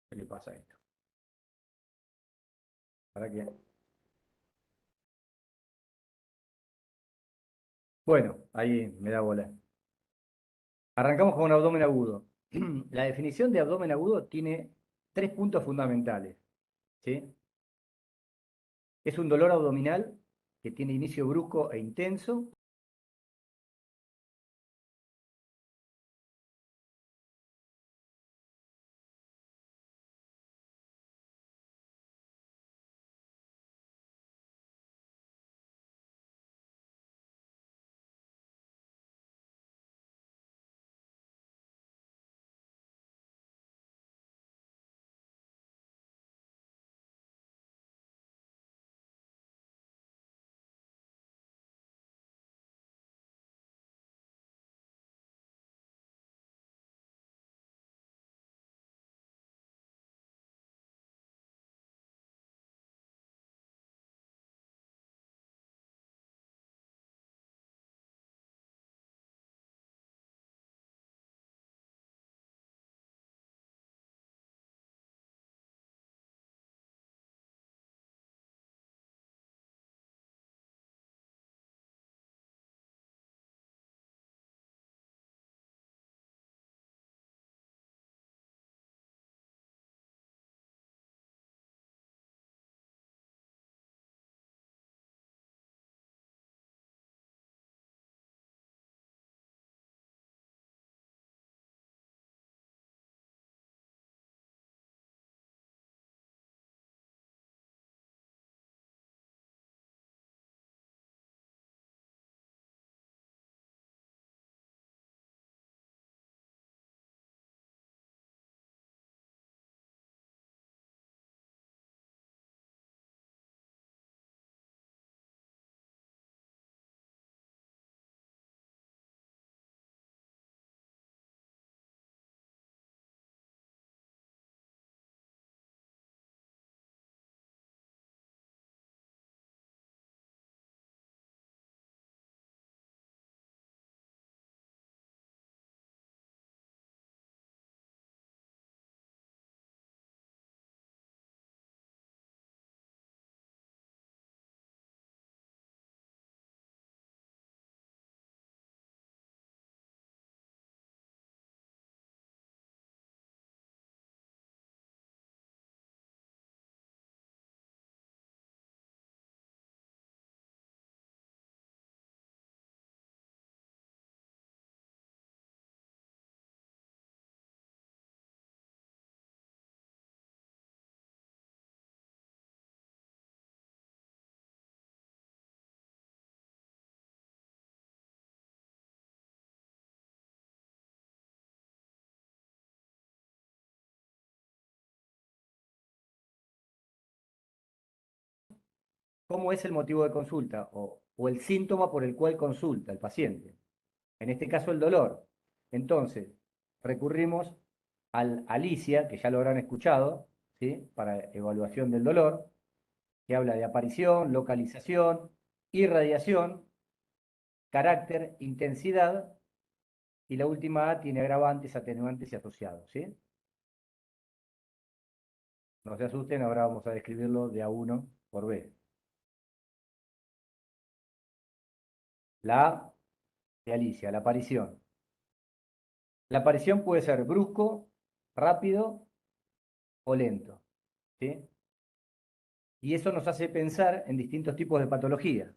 ¿Qué le pasa a esto? ¿Para qué? Bueno, ahí me da bola. Arrancamos con un abdomen agudo. La definición de abdomen agudo tiene tres puntos fundamentales, ¿sí? Es un dolor abdominal que tiene inicio brusco e intenso. ¿Cómo es el motivo de consulta o el síntoma por el cual consulta el paciente? En este caso, el dolor. Entonces, recurrimos al Alicia, que ya lo habrán escuchado, ¿sí? Para evaluación del dolor, que habla de aparición, localización, irradiación, carácter, intensidad, y la última A tiene agravantes, atenuantes y asociados, ¿sí? No se asusten, ahora vamos a describirlo de A1 por B. La A de Alicia, la aparición. La aparición puede ser brusco, rápido o lento, ¿sí? Y eso nos hace pensar en distintos tipos de patología,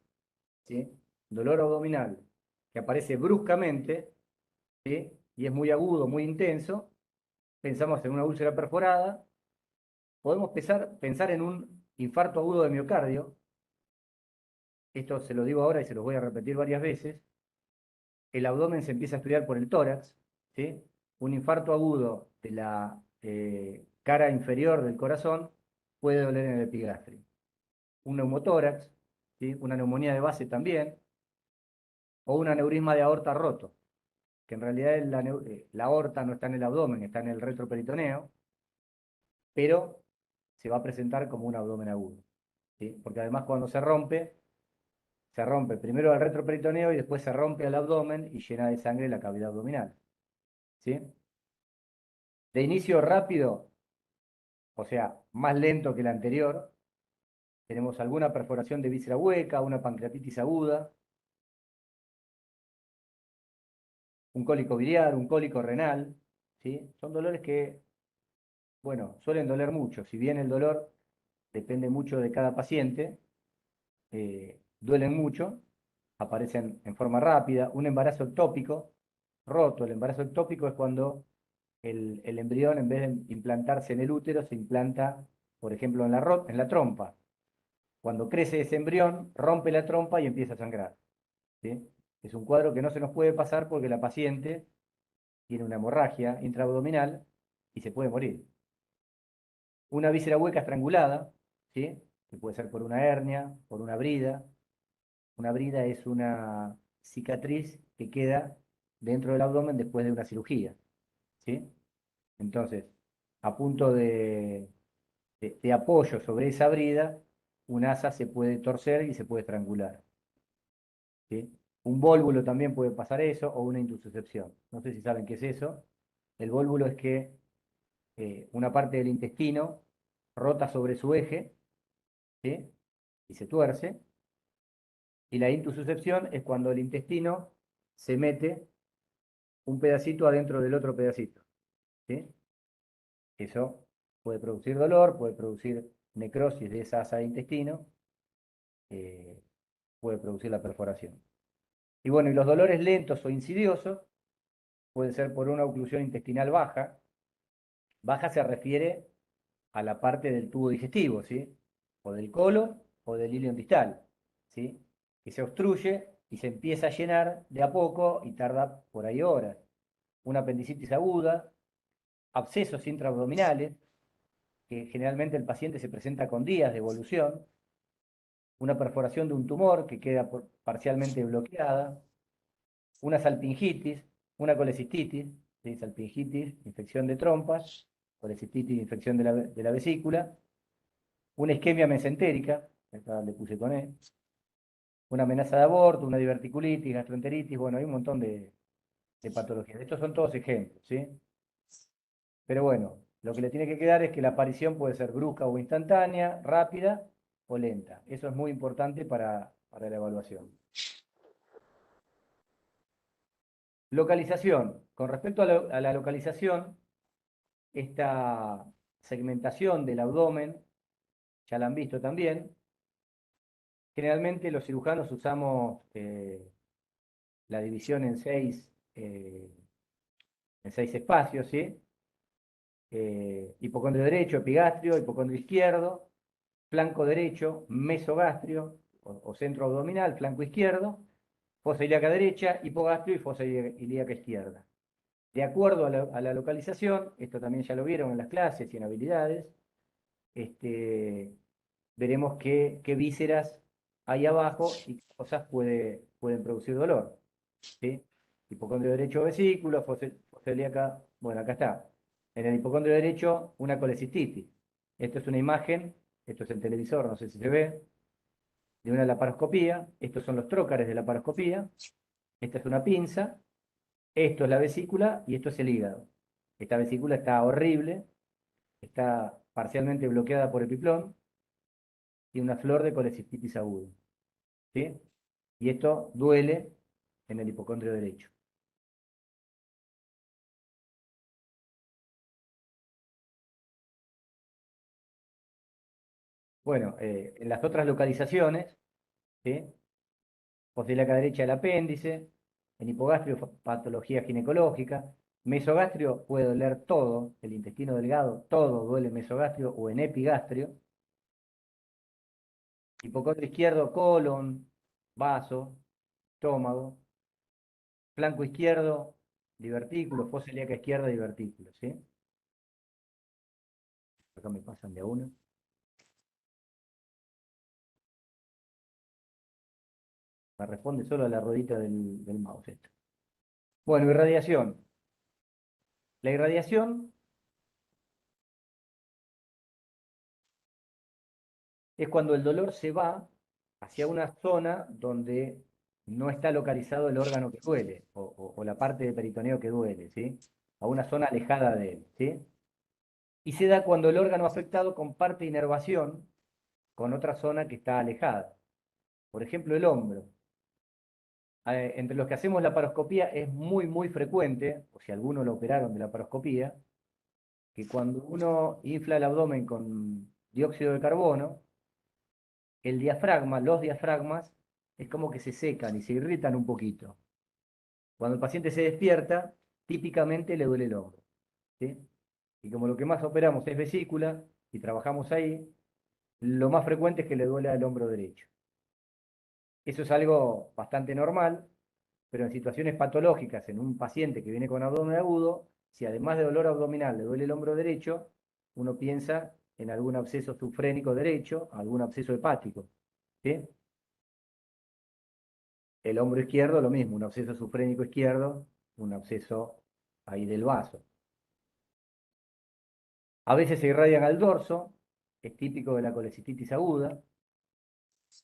¿sí? Dolor abdominal que aparece bruscamente, ¿sí? Y es muy agudo, muy intenso. Pensamos en una úlcera perforada. Podemos pensar en un infarto agudo de miocardio. Esto se lo digo ahora y se lo voy a repetir varias veces. El abdomen se empieza a estudiar por el tórax, ¿sí? Un infarto agudo de la cara inferior del corazón puede doler en el epigastrio. Un neumotórax, ¿sí? Una neumonía de base también, o un aneurisma de aorta roto, que en realidad la aorta no está en el abdomen, está en el retroperitoneo, pero se va a presentar como un abdomen agudo, ¿sí? Porque además cuando se rompe primero el retroperitoneo y después se rompe el abdomen y llena de sangre la cavidad abdominal, ¿sí? De inicio rápido, o sea, más lento que el anterior. Tenemos alguna perforación de víscera hueca, una pancreatitis aguda, un cólico biliar, un cólico renal, ¿sí? Son dolores que, bueno, suelen doler mucho. Si bien el dolor depende mucho de cada paciente, duelen mucho, aparecen en forma rápida. Un embarazo ectópico roto. El embarazo ectópico es cuando el embrión, en vez de implantarse en el útero, se implanta, por ejemplo, en la trompa. Cuando crece ese embrión, rompe la trompa y empieza a sangrar, ¿sí? Es un cuadro que no se nos puede pasar porque la paciente tiene una hemorragia intraabdominal y se puede morir. Una víscera hueca estrangulada, ¿sí? Que puede ser por una hernia, por una brida. Una brida es una cicatriz que queda dentro del abdomen después de una cirugía, ¿sí? Entonces, a punto de apoyo sobre esa brida, un asa se puede torcer y se puede estrangular, ¿sí? Un vólvulo también puede pasar eso, o una intussuscepción. No sé si saben qué es eso. El vólvulo es que una parte del intestino rota sobre su eje, ¿sí? Y se tuerce. Y la intussuscepción es cuando el intestino se mete un pedacito adentro del otro pedacito, ¿sí? Eso puede producir dolor, puede producir necrosis de esa asa de intestino, eh, puede producir la perforación. Y bueno, y los dolores lentos o insidiosos pueden ser por una oclusión intestinal baja. Baja se refiere a la parte del tubo digestivo, ¿sí? O del colon o del ileón distal, ¿sí? Que se obstruye y se empieza a llenar de a poco y tarda por ahí horas. Una apendicitis aguda, abscesos intraabdominales, que generalmente el paciente se presenta con días de evolución, una perforación de un tumor que queda parcialmente bloqueada, una salpingitis, una colecistitis, ¿sí? Salpingitis, infección de trompas, colecistitis, infección de la vesícula, una isquemia mesentérica, acá le puse con E, una amenaza de aborto, una diverticulitis, gastroenteritis, bueno, hay un montón de patologías. Estos son todos ejemplos, ¿sí? Pero bueno, lo que le tiene que quedar es que la aparición puede ser brusca o instantánea, rápida o lenta. Eso es muy importante para la evaluación. Localización. Con respecto a la localización, esta segmentación del abdomen, ya la han visto también. Generalmente los cirujanos usamos la división en seis espacios, ¿sí? Hipocondrio derecho, epigastrio, hipocondrio izquierdo, flanco derecho, mesogastrio o centro abdominal, flanco izquierdo, fosa ilíaca derecha, hipogastrio y fosa ilíaca izquierda. De acuerdo a la localización, esto también ya lo vieron en las clases y en habilidades, veremos qué vísceras hay abajo y qué cosas pueden producir dolor, ¿sí? Hipocondrio derecho vesícula, fosa ilíaca, bueno, acá está. En el hipocondrio derecho, una colecistitis. Esto es una imagen, esto es el televisor, no sé si se ve, de una laparoscopía. Estos son los trócares de la laparoscopía. Esta es una pinza. Esto es la vesícula y esto es el hígado. Esta vesícula está horrible, está parcialmente bloqueada por epiplón y una flor de colecistitis aguda, ¿sí? Y esto duele en el hipocondrio derecho. Bueno, en las otras localizaciones, ¿sí? Posiliaca derecha del apéndice, en hipogastrio patología ginecológica, mesogastrio puede doler todo, el intestino delgado, todo duele en mesogastrio o en epigastrio, hipocondrio izquierdo, colon, vaso, estómago, flanco izquierdo, divertículo, fosa ilíaca izquierda, divertículo, ¿sí? Acá me pasan de a uno. Me responde solo a la ruedita del mouse esto. Bueno, irradiación. La irradiación es cuando el dolor se va hacia una zona donde no está localizado el órgano que duele, o la parte del peritoneo que duele, ¿sí? A una zona alejada de él, ¿sí? Y se da cuando el órgano afectado comparte inervación con otra zona que está alejada. Por ejemplo, el hombro. Entre los que hacemos la paroscopía es muy, muy frecuente, o si algunos lo operaron de la paroscopía, que cuando uno infla el abdomen con dióxido de carbono, el diafragma, los diafragmas, es como que se secan y se irritan un poquito. Cuando el paciente se despierta, típicamente le duele el hombro, ¿sí? Y como lo que más operamos es vesícula y trabajamos ahí, lo más frecuente es que le duela el hombro derecho. Eso es algo bastante normal, pero en situaciones patológicas, en un paciente que viene con abdomen agudo, si además de dolor abdominal le duele el hombro derecho, uno piensa en algún absceso subfrénico derecho, algún absceso hepático, ¿sí? El hombro izquierdo, lo mismo, un absceso subfrénico izquierdo, un absceso ahí del vaso. A veces se irradian al dorso, es típico de la colecistitis aguda.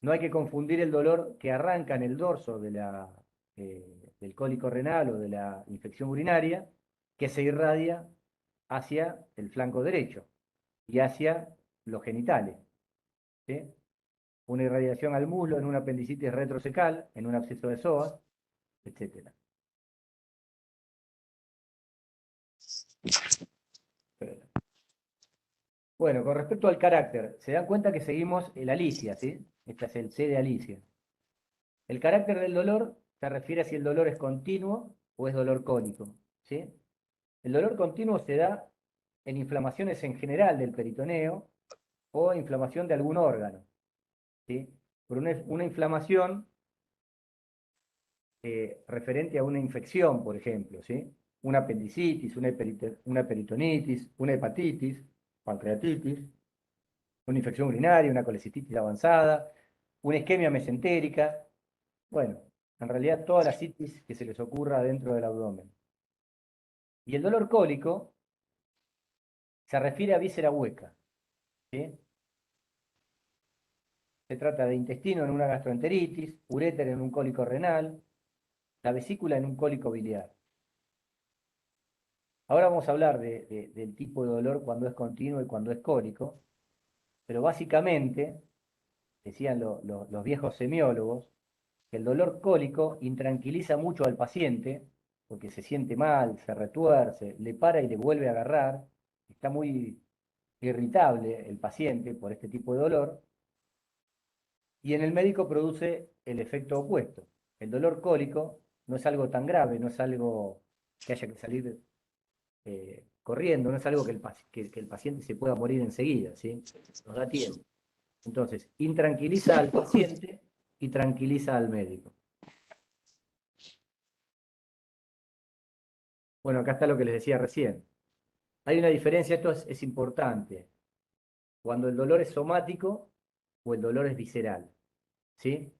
No hay que confundir el dolor que arranca en el dorso del cólico renal o de la infección urinaria, que se irradia hacia el flanco derecho y hacia los genitales, ¿sí? Una irradiación al muslo en una apendicitis retrocecal, en un absceso de psoas, etc. Bueno, con respecto al carácter, se dan cuenta que seguimos el Alicia, ¿sí? Este es el C de Alicia. El carácter del dolor se refiere a si el dolor es continuo o es dolor cólico, ¿sí? El dolor continuo se da en inflamaciones en general del peritoneo o inflamación de algún órgano, ¿sí? Por una inflamación referente a una infección, por ejemplo, ¿sí? Una apendicitis, una peritonitis, una hepatitis, pancreatitis, una infección urinaria, una colecistitis avanzada, una isquemia mesentérica, bueno, en realidad todas las citis que se les ocurra dentro del abdomen. Y el dolor cólico se refiere a víscera hueca, ¿sí? Se trata de intestino en una gastroenteritis, uréter en un cólico renal, la vesícula en un cólico biliar. Ahora vamos a hablar del tipo de dolor cuando es continuo y cuando es cólico, pero básicamente, decían los viejos semiólogos, que el dolor cólico intranquiliza mucho al paciente, porque se siente mal, se retuerce, le para y le vuelve a agarrar, está muy irritable el paciente por este tipo de dolor, y en el médico produce el efecto opuesto. El dolor cólico no es algo tan grave, no es algo que haya que salir corriendo, no es algo que el paciente se pueda morir enseguida, ¿sí? Nos da tiempo. Entonces, intranquiliza al paciente y tranquiliza al médico. Bueno, acá está lo que les decía recién. Hay una diferencia, esto es importante, cuando el dolor es somático o el dolor es visceral, ¿sí?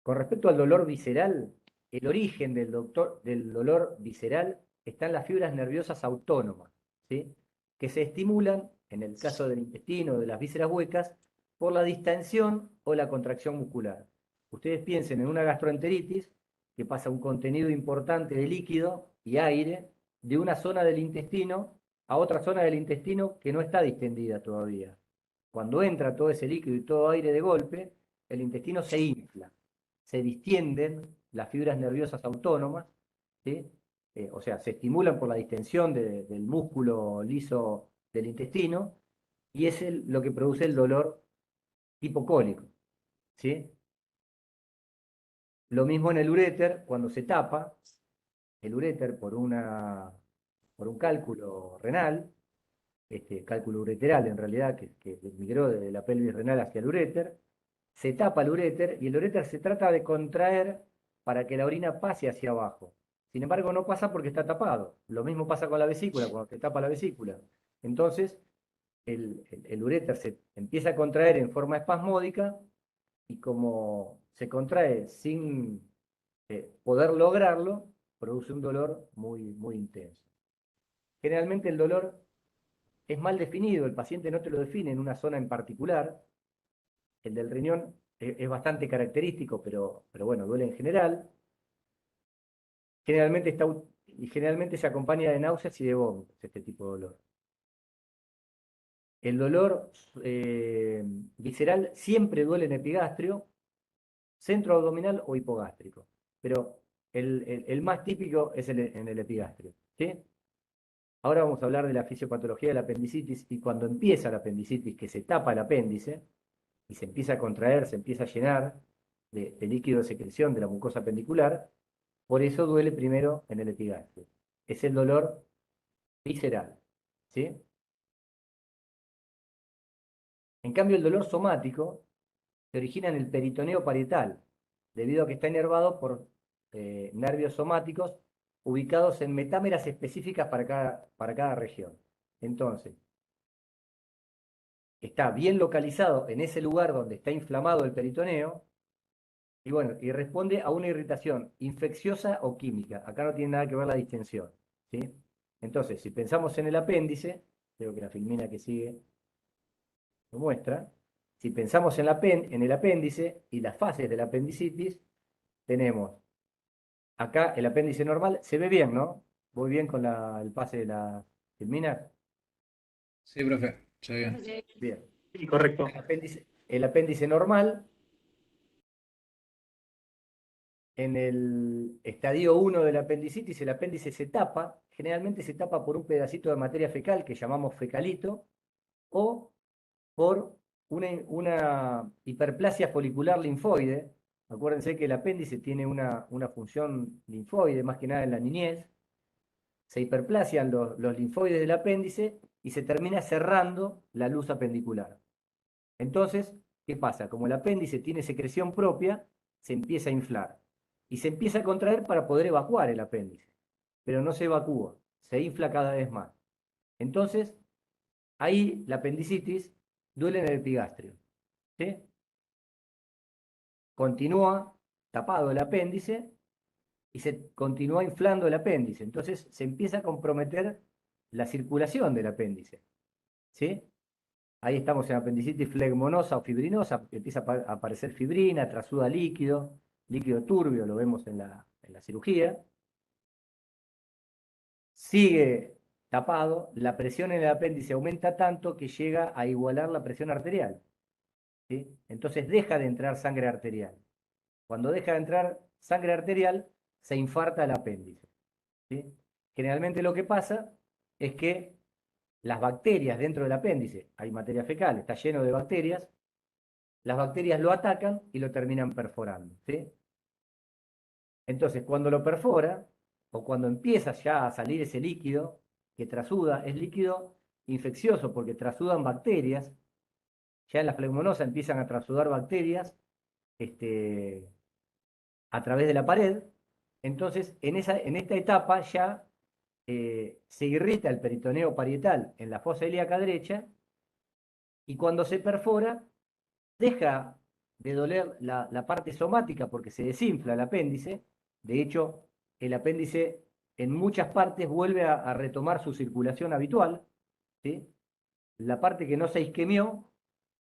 Con respecto al dolor visceral, el origen del dolor visceral está en las fibras nerviosas autónomas, ¿sí? Que se estimulan, en el caso del intestino o de las vísceras huecas, por la distensión o la contracción muscular. Ustedes piensen en una gastroenteritis que pasa un contenido importante de líquido y aire de una zona del intestino a otra zona del intestino que no está distendida todavía. Cuando entra todo ese líquido y todo aire de golpe, el intestino se infla, se distienden las fibras nerviosas autónomas, ¿sí? O sea, se estimulan por la distensión del músculo liso del intestino y es lo que produce el dolor hipocólico, ¿sí? Lo mismo en el uréter, cuando se tapa el uréter por un cálculo renal, cálculo ureteral en realidad, que migró de la pelvis renal hacia el uréter, se tapa el uréter y el uréter se trata de contraer para que la orina pase hacia abajo. Sin embargo, no pasa porque está tapado. Lo mismo pasa con la vesícula, cuando se tapa la vesícula. Entonces, el uréter se empieza a contraer en forma espasmódica y como se contrae sin poder lograrlo, produce un dolor muy, muy intenso. Generalmente el dolor es mal definido, el paciente no te lo define en una zona en particular. El del riñón es bastante característico, pero bueno, duele en general. Generalmente, y generalmente se acompaña de náuseas y de vómitos, este tipo de dolor. El dolor visceral siempre duele en epigastrio, centro abdominal o hipogástrico, pero el más típico es en el epigastrio, ¿sí? Ahora vamos a hablar de la fisiopatología de la apendicitis y cuando empieza la apendicitis, que se tapa el apéndice y se empieza a contraer, se empieza a llenar de líquido de secreción de la mucosa pendicular, por eso duele primero en el epigastrio. Es el dolor visceral, ¿sí? En cambio, el dolor somático se origina en el peritoneo parietal, debido a que está inervado por nervios somáticos ubicados en metámeras específicas para cada región. Entonces, está bien localizado en ese lugar donde está inflamado el peritoneo, y bueno, y responde a una irritación infecciosa o química. Acá no tiene nada que ver la distensión, ¿sí? Entonces, si pensamos en el apéndice, creo que la filmina que sigue lo muestra, si pensamos en el apéndice y las fases de la apendicitis, tenemos acá el apéndice normal, se ve bien, ¿no? Voy bien con el pase de la filmina. Sí, profe, está bien. Bien. Sí, correcto. El apéndice normal, en el estadio 1 de la apendicitis, el apéndice se tapa, generalmente se tapa por un pedacito de materia fecal que llamamos fecalito, o por una hiperplasia folicular linfoide. Acuérdense que el apéndice tiene una función linfoide, más que nada en la niñez. Se hiperplasian los linfoides del apéndice y se termina cerrando la luz apendicular. Entonces, ¿qué pasa? Como el apéndice tiene secreción propia, se empieza a inflar y se empieza a contraer para poder evacuar el apéndice, pero no se evacúa, se infla cada vez más. Entonces, ahí la apendicitis duele en el epigastrio, ¿sí? Continúa tapado el apéndice y se continúa inflando el apéndice. Entonces se empieza a comprometer la circulación del apéndice, ¿sí? Ahí estamos en apendicitis flegmonosa o fibrinosa, empieza a aparecer fibrina, trasuda líquido, líquido turbio, lo vemos en la cirugía. Sigue tapado, la presión en el apéndice aumenta tanto que llega a igualar la presión arterial, ¿sí? Entonces deja de entrar sangre arterial. Cuando deja de entrar sangre arterial, se infarta el apéndice, ¿sí? Generalmente lo que pasa es que las bacterias dentro del apéndice, hay materia fecal, está lleno de bacterias, las bacterias lo atacan y lo terminan perforando, ¿sí? Entonces, cuando lo perfora, o cuando empieza ya a salir ese líquido que trasuda, es líquido infeccioso porque trasudan bacterias, ya en la flegmonosa empiezan a trasudar bacterias, a través de la pared. Entonces, en esta etapa ya se irrita el peritoneo parietal en la fosa ilíaca derecha y cuando se perfora, deja de doler la parte somática porque se desinfla el apéndice. De hecho, el apéndice en muchas partes vuelve a retomar su circulación habitual, ¿sí? La parte que no se isquemió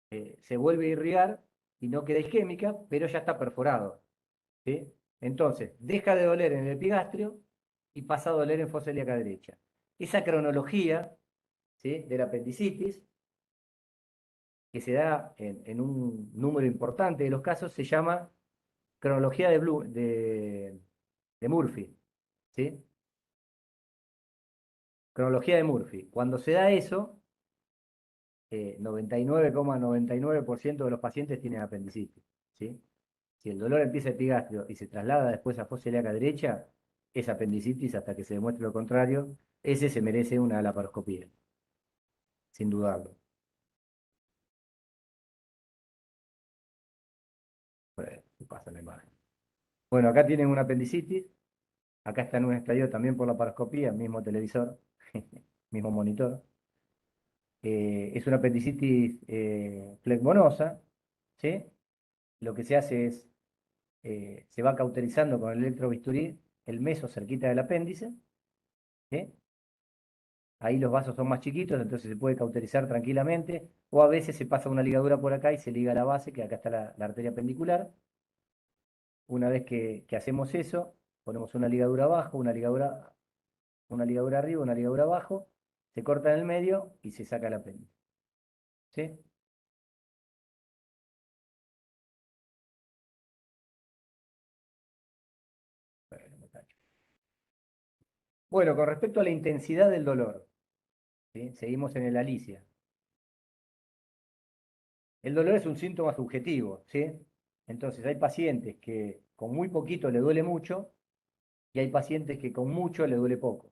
se vuelve a irrigar y no queda isquémica, pero ya está perforado, ¿sí? Entonces, deja de doler en el epigastrio y pasa a doler en fosa ilíaca derecha. Esa cronología, ¿sí?, de la apendicitis, que se da en un número importante de los casos, se llama cronología de Murphy, ¿sí? Cronología de Murphy. Cuando se da eso, 99,99% de los pacientes tienen apendicitis, ¿sí? Si el dolor empieza epigastrio y se traslada después a fosa ilíaca derecha, es apendicitis hasta que se demuestre lo contrario. Ese se merece una laparoscopía, sin dudarlo. Bueno, ¿qué pasa en la imagen? Bueno, acá tienen una apendicitis. Acá está en un estadio también por laparoscopía, mismo televisor, mismo monitor. Es una apendicitis flegmonosa, ¿sí? Lo que se hace es, se va cauterizando con el electrobisturí el meso cerquita del apéndice, ¿sí? Ahí los vasos son más chiquitos, entonces se puede cauterizar tranquilamente, o a veces se pasa una ligadura por acá y se liga a la base, que acá está la arteria pendicular. Una vez que hacemos eso, ponemos una ligadura abajo, una ligadura arriba, una ligadura abajo, se corta en el medio y se saca el apéndice. ¿Sí? Bueno, con respecto a la intensidad del dolor, ¿sí? Seguimos en el Alicia. El dolor es un síntoma subjetivo, ¿sí? Entonces hay pacientes que con muy poquito le duele mucho y hay pacientes que con mucho le duele poco.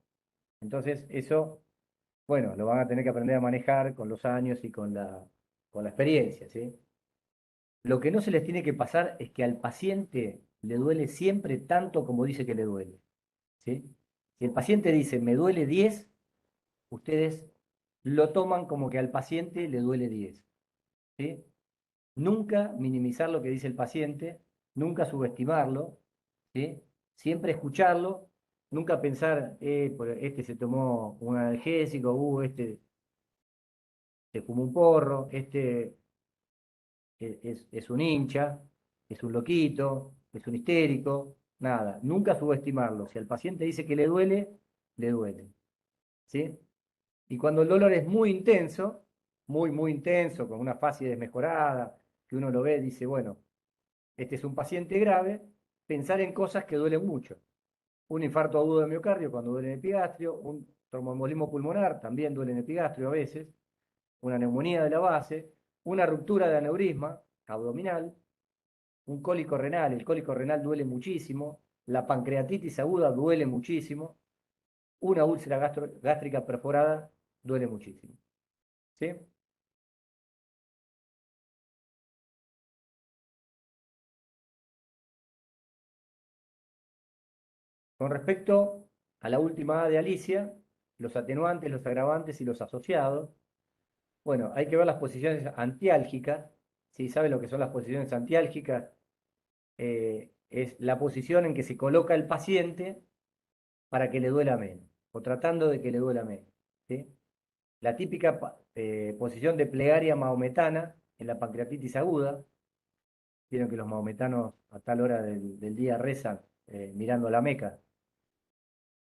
Entonces eso, bueno, lo van a tener que aprender a manejar con los años y con la experiencia, ¿sí? Lo que no se les tiene que pasar es que al paciente le duele siempre tanto como dice que le duele, ¿sí? Si el paciente dice, me duele 10, ustedes lo toman como que al paciente le duele 10, ¿sí? Nunca minimizar lo que dice el paciente, nunca subestimarlo, ¿sí? Siempre escucharlo, nunca pensar, este se tomó un analgésico, este se fumó un porro, este es un hincha, es un loquito, es un histérico, nada, nunca subestimarlo. Si al paciente dice que le duele, ¿sí? Y cuando el dolor es muy intenso, muy intenso, con una fase desmejorada, que uno lo ve y dice, bueno, este es un paciente grave, pensar en cosas que duelen mucho. Un infarto agudo de miocardio cuando duele en el epigastrio, un tromboembolismo pulmonar también duele en el epigastrio a veces, una neumonía de la base, una ruptura de aneurisma abdominal, un cólico renal, el cólico renal duele muchísimo, la pancreatitis aguda duele muchísimo, una úlcera gástrica perforada duele muchísimo. ¿Sí? Con respecto a la última A de Alicia, los atenuantes, los agravantes y los asociados, bueno, hay que ver las posiciones antiálgicas. Si sabe lo que son las posiciones antiálgicas, es la posición en que se coloca el paciente para que le duela menos, o tratando de que le duela menos, ¿sí? La típica posición de plegaria maometana en la pancreatitis aguda, vieron que los maometanos a tal hora del día rezan mirando a la Meca,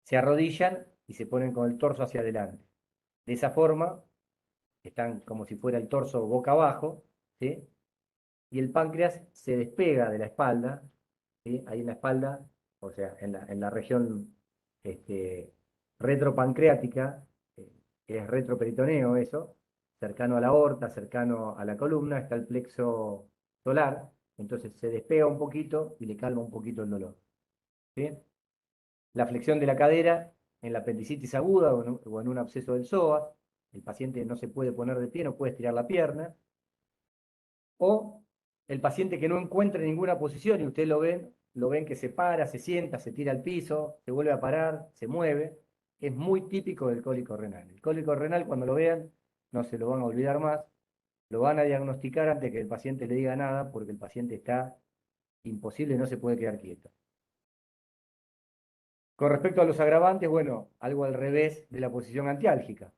se arrodillan y se ponen con el torso hacia adelante. De esa forma, están como si fuera el torso boca abajo, ¿sí? Y el páncreas se despega de la espalda, ¿sí? Ahí en la espalda, o sea, en la región este, retropancreática, que es retroperitoneo eso, cercano a la aorta, cercano a la columna, está el plexo solar, entonces se despega un poquito y le calma un poquito el dolor, ¿sí? La flexión de la cadera en la apendicitis aguda o en un absceso del psoas, el paciente no se puede poner de pie, no puede estirar la pierna, o el paciente que no encuentra ninguna posición y ustedes lo ven que se para, se sienta, se tira al piso, se vuelve a parar, se mueve, es muy típico del cólico renal. El cólico renal, cuando lo vean, no se lo van a olvidar más, lo van a diagnosticar antes que el paciente le diga nada, porque el paciente está imposible, no se puede quedar quieto. Con respecto a los agravantes, bueno, algo al revés de la posición antiálgica.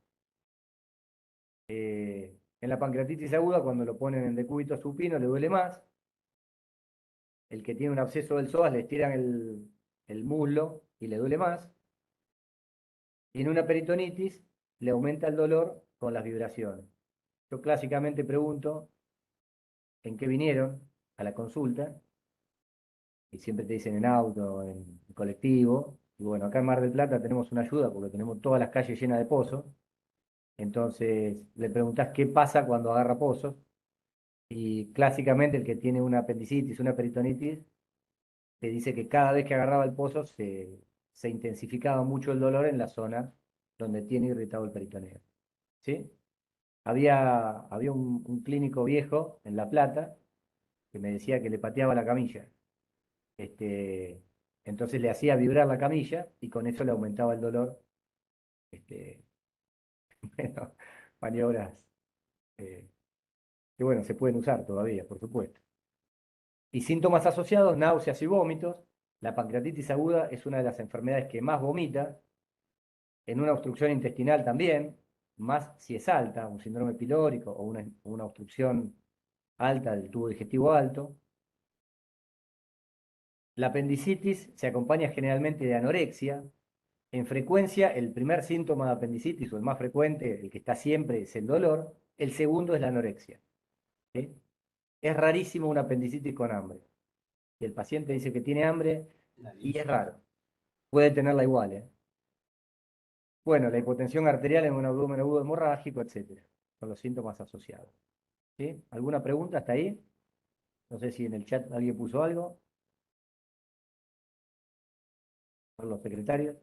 En la pancreatitis aguda, cuando lo ponen en decúbito supino, le duele más. El que tiene un absceso del psoas le estiran el muslo y le duele más. Y en una peritonitis le aumenta el dolor con las vibraciones. Yo clásicamente pregunto en qué vinieron a la consulta y siempre te dicen en auto, en colectivo. Y bueno, acá en Mar del Plata tenemos una ayuda porque tenemos todas las calles llenas de pozos. Entonces le preguntás qué pasa cuando agarra pozos. Y clásicamente el que tiene una apendicitis, una peritonitis, te dice que cada vez que agarraba el pozo se intensificaba mucho el dolor en la zona donde tiene irritado el peritoneo. ¿Sí? Había un clínico viejo en La Plata que me decía que le pateaba la camilla. Este, entonces le hacía vibrar la camilla y con eso le aumentaba el dolor. Este, bueno, maniobras eh, que bueno, se pueden usar todavía, por supuesto. Y síntomas asociados, náuseas y vómitos. La pancreatitis aguda es una de las enfermedades que más vomita, en una obstrucción intestinal también, más si es alta, un síndrome pilórico o una obstrucción alta del tubo digestivo alto. La apendicitis se acompaña generalmente de anorexia. En frecuencia, el primer síntoma de apendicitis, o el más frecuente, el que está siempre, es el dolor. El segundo es la anorexia. ¿Sí? Es rarísimo una apendicitis con hambre. Si el paciente dice que tiene hambre, y es raro, puede tenerla igual, ¿eh? Bueno, la hipotensión arterial en un abdomen agudo hemorrágico, etcétera. Son los síntomas asociados. ¿Sí? ¿Alguna pregunta hasta ahí? No sé si en el chat alguien puso algo. Por los secretarios.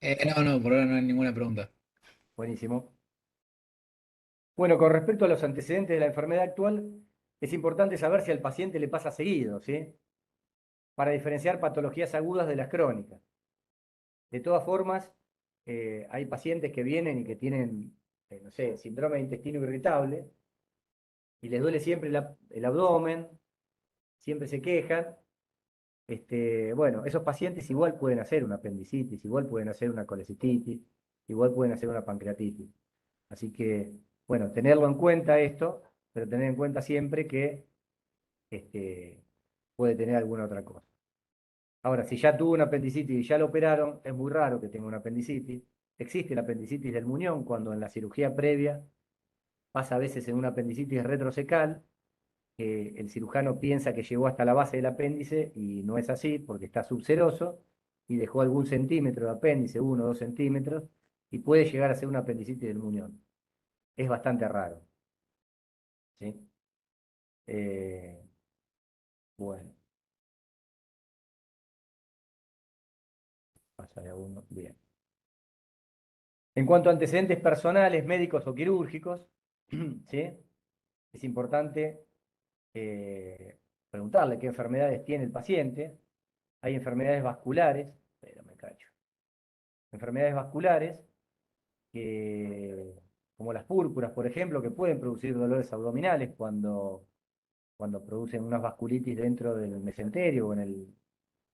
No, por ahora no hay ninguna pregunta. Buenísimo. Bueno, con respecto a los antecedentes de la enfermedad actual, es importante saber si al paciente le pasa seguido, ¿sí? Para diferenciar patologías agudas de las crónicas. De todas formas, hay pacientes que vienen y que tienen, no sé, síndrome de intestino irritable y les duele siempre el abdomen, siempre se quejan. Bueno, esos pacientes igual pueden hacer una apendicitis, igual pueden hacer una colecistitis, igual pueden hacer una pancreatitis. Así que, bueno, tenerlo en cuenta esto, pero tener en cuenta siempre que puede tener alguna otra cosa. Ahora, si ya tuvo una apendicitis y ya lo operaron, es muy raro que tenga una apendicitis. Existe la apendicitis del muñón cuando en la cirugía previa pasa a veces en una apendicitis retrocecal, que el cirujano piensa que llegó hasta la base del apéndice y no es así porque está subseroso y dejó algún centímetro de apéndice, 1 o 2 centímetros, y puede llegar a ser una apendicitis del muñón. Es bastante raro. ¿Sí? Eh, bueno, pasa de a uno. Bien. En cuanto a antecedentes personales, médicos o quirúrgicos, ¿sí? Es importante preguntarle qué enfermedades tiene el paciente. Hay enfermedades vasculares, pero me cacho. Enfermedades vasculares, como las púrpuras, por ejemplo, que pueden producir dolores abdominales cuando producen unas vasculitis dentro del mesenterio o el-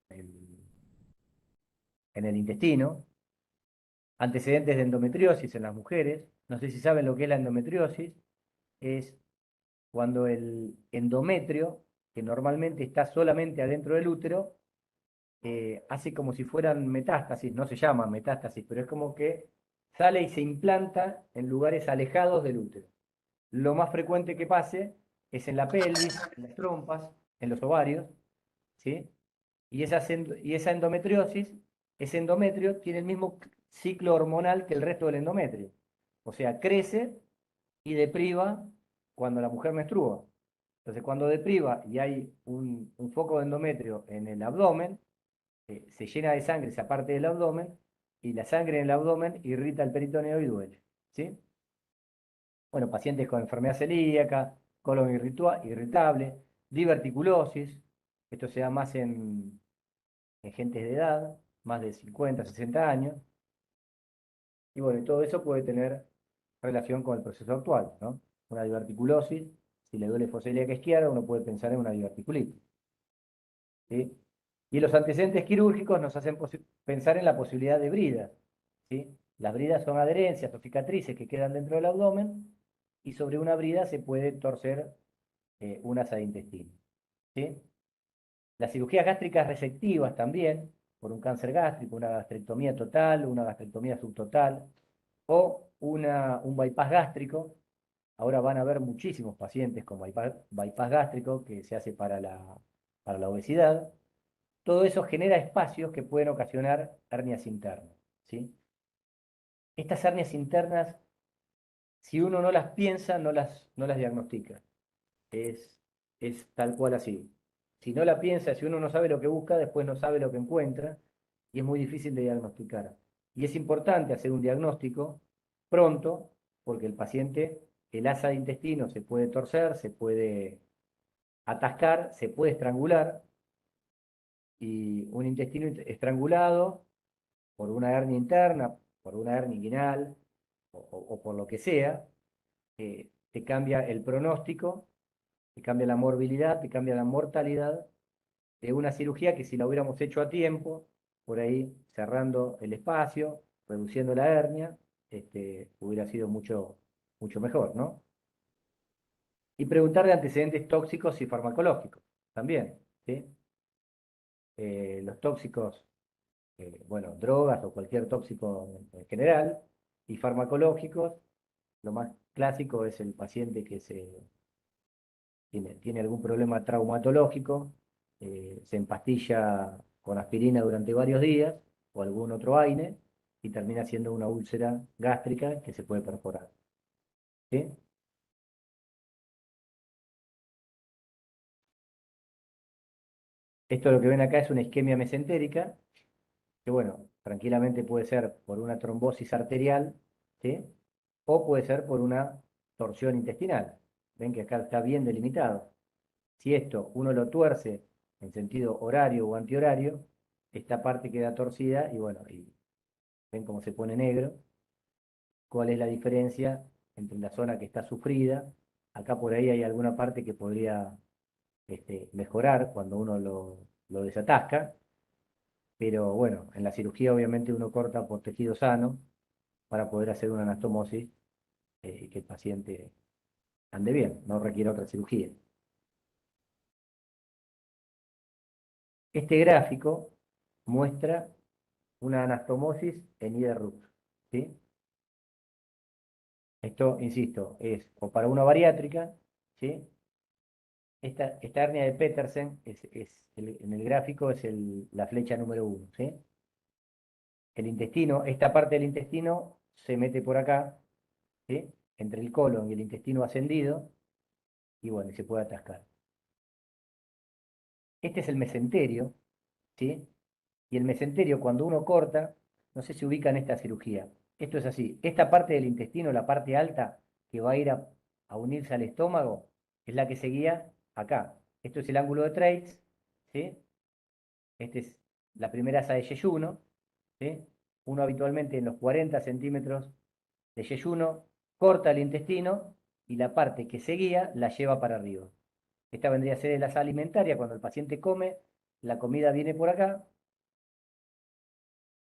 en el intestino. Antecedentes de endometriosis en las mujeres. No sé si saben lo que es la endometriosis. Es cuando el endometrio, que normalmente está solamente adentro del útero, hace como si fueran metástasis, no se llama metástasis, pero es como que sale y se implanta en lugares alejados del útero. Lo más frecuente que pase es en la pelvis, en las trompas, en los ovarios, ¿sí? Y esa endometriosis, ese endometrio tiene el mismo ciclo hormonal que el resto del endometrio. O sea, crece y depriva cuando la mujer menstrua. Entonces, cuando depriva y hay un foco de endometrio en el abdomen, se llena de sangre esa parte del abdomen y la sangre en el abdomen irrita el peritoneo y duele. ¿Sí? Bueno, pacientes con enfermedad celíaca, colon irritable, diverticulosis, esto se da más en gente de edad, más de 50, 60 años, y bueno, y todo eso puede tener relación con el proceso actual, ¿no? Una diverticulosis, si le duele fosa ilíaca izquierda, uno puede pensar en una diverticulitis, ¿sí? Y los antecedentes quirúrgicos nos hacen pensar en la posibilidad de bridas, ¿sí? Las bridas son adherencias o cicatrices que quedan dentro del abdomen y sobre una brida se puede torcer un asa de intestino, ¿sí? Las cirugías gástricas resectivas también, por un cáncer gástrico, una gastrectomía total, una gastrectomía subtotal o un bypass gástrico. Ahora van a haber muchísimos pacientes con bypass gástrico que se hace para la obesidad. Todo eso genera espacios que pueden ocasionar hernias internas, ¿sí? Estas hernias internas, si uno no las piensa, no las diagnostica. Es, es tal cual así. Si no la piensa, si uno no sabe lo que busca, después no sabe lo que encuentra y es muy difícil de diagnosticar. Y es importante hacer un diagnóstico pronto porque el paciente, el asa de intestino se puede torcer, se puede atascar, se puede estrangular y un intestino estrangulado por una hernia interna, por una hernia inguinal o por lo que sea, te cambia el pronóstico, te cambia la morbilidad, te cambia la mortalidad de una cirugía que si la hubiéramos hecho a tiempo, por ahí cerrando el espacio, reduciendo la hernia, hubiera sido mucho, mucho mejor, ¿no? Y preguntar de antecedentes tóxicos y farmacológicos también, ¿sí? Los tóxicos, bueno, drogas o cualquier tóxico en general, Y farmacológicos, lo más clásico es el paciente que tiene algún problema traumatológico, se empastilla con aspirina durante varios días o algún otro AINE y termina siendo una úlcera gástrica que se puede perforar. ¿Sí? Esto lo que ven acá es una isquemia mesentérica, que bueno, tranquilamente puede ser por una trombosis arterial, ¿sí? O puede ser por una torsión intestinal. Ven que acá está bien delimitado. Si esto uno lo tuerce en sentido horario o antihorario, esta parte queda torcida y bueno, y ven cómo se pone negro. ¿Cuál es la diferencia entre la zona que está sufrida? Acá por ahí hay alguna parte que podría mejorar cuando uno lo desatasca, pero bueno, en la cirugía obviamente uno corta por tejido sano para poder hacer una anastomosis y que el paciente ande bien, no requiere otra cirugía. Este gráfico muestra una anastomosis en IDRUX, ¿sí? Esto, insisto, es o para una bariátrica, ¿sí? Esta hernia de Petersen en el gráfico es la flecha número 1, ¿sí? El intestino, esta parte del intestino se mete por acá, ¿sí? Entre el colon y el intestino ascendido, y bueno, se puede atascar. Este es el mesenterio, ¿sí? Y el mesenterio, cuando uno corta, no sé si ubican esta cirugía. Esto es así. Esta parte del intestino, la parte alta, que va a ir a unirse al estómago, es la que seguía acá. Esto es el ángulo de Treitz, ¿sí? Esta es la primera asa de yeyuno, ¿sí? Uno habitualmente en los 40 centímetros de yeyuno corta el intestino y la parte que seguía la lleva para arriba. Esta vendría a ser la asa alimentaria. Cuando el paciente come, la comida viene por acá.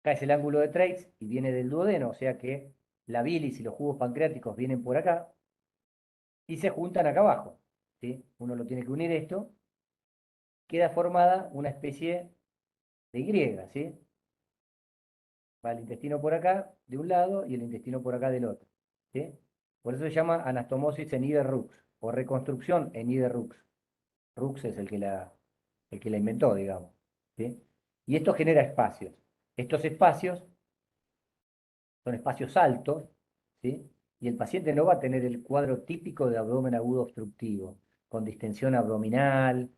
Acá es el ángulo de Treitz y viene del duodeno, o sea que la bilis y los jugos pancreáticos vienen por acá y se juntan acá abajo, ¿sí? Uno lo tiene que unir esto, queda formada una especie de Y, ¿sí? Va el intestino por acá de un lado y el intestino por acá del otro, ¿sí? Por eso se llama anastomosis en Ide-Rux o reconstrucción en Ide-Rux. Rux es el que la inventó, digamos, ¿sí? Y esto genera espacios. Estos espacios son espacios altos, ¿sí? Y el paciente no va a tener el cuadro típico de abdomen agudo obstructivo, con distensión abdominal,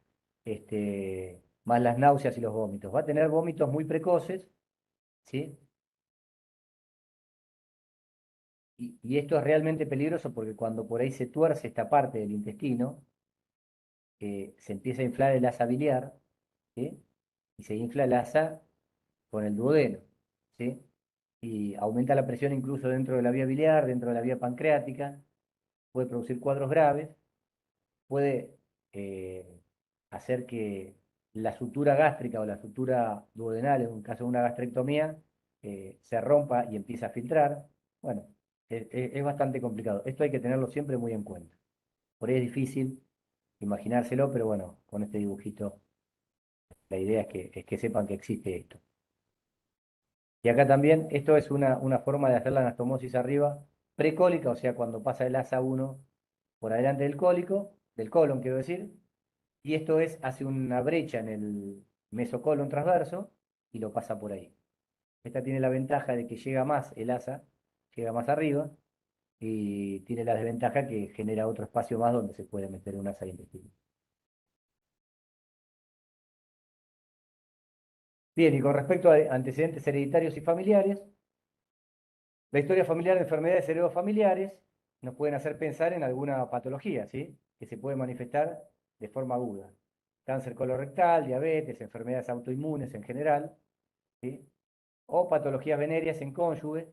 más las náuseas y los vómitos. Va a tener vómitos muy precoces, ¿sí? Y esto es realmente peligroso porque cuando por ahí se tuerce esta parte del intestino, se empieza a inflar el asa biliar, ¿sí? Y se infla el asa con el duodeno, ¿sí? Y aumenta la presión incluso dentro de la vía biliar, dentro de la vía pancreática, puede producir cuadros graves, puede hacer que la sutura gástrica o la sutura duodenal, en un caso de una gastrectomía, se rompa y empiece a filtrar. Bueno, es bastante complicado. Esto hay que tenerlo siempre muy en cuenta. Por ahí es difícil imaginárselo, pero bueno, con este dibujito la idea es que sepan que existe esto. Y acá también, esto es una forma de hacer la anastomosis arriba, precólica, o sea, cuando pasa el asa 1 por adelante del cólico, del colon, quiero decir, y esto hace una brecha en el mesocolon transverso y lo pasa por ahí. Esta tiene la ventaja de que llega más el asa, llega más arriba, y tiene la desventaja que genera otro espacio más donde se puede meter un asa intestinal. Bien, y con respecto a antecedentes hereditarios y familiares, la historia familiar de enfermedades heredofamiliares nos pueden hacer pensar en alguna patología, ¿sí? Que se puede manifestar de forma aguda. Cáncer colorectal, diabetes, enfermedades autoinmunes en general, ¿sí? O patologías venéreas en cónyuges,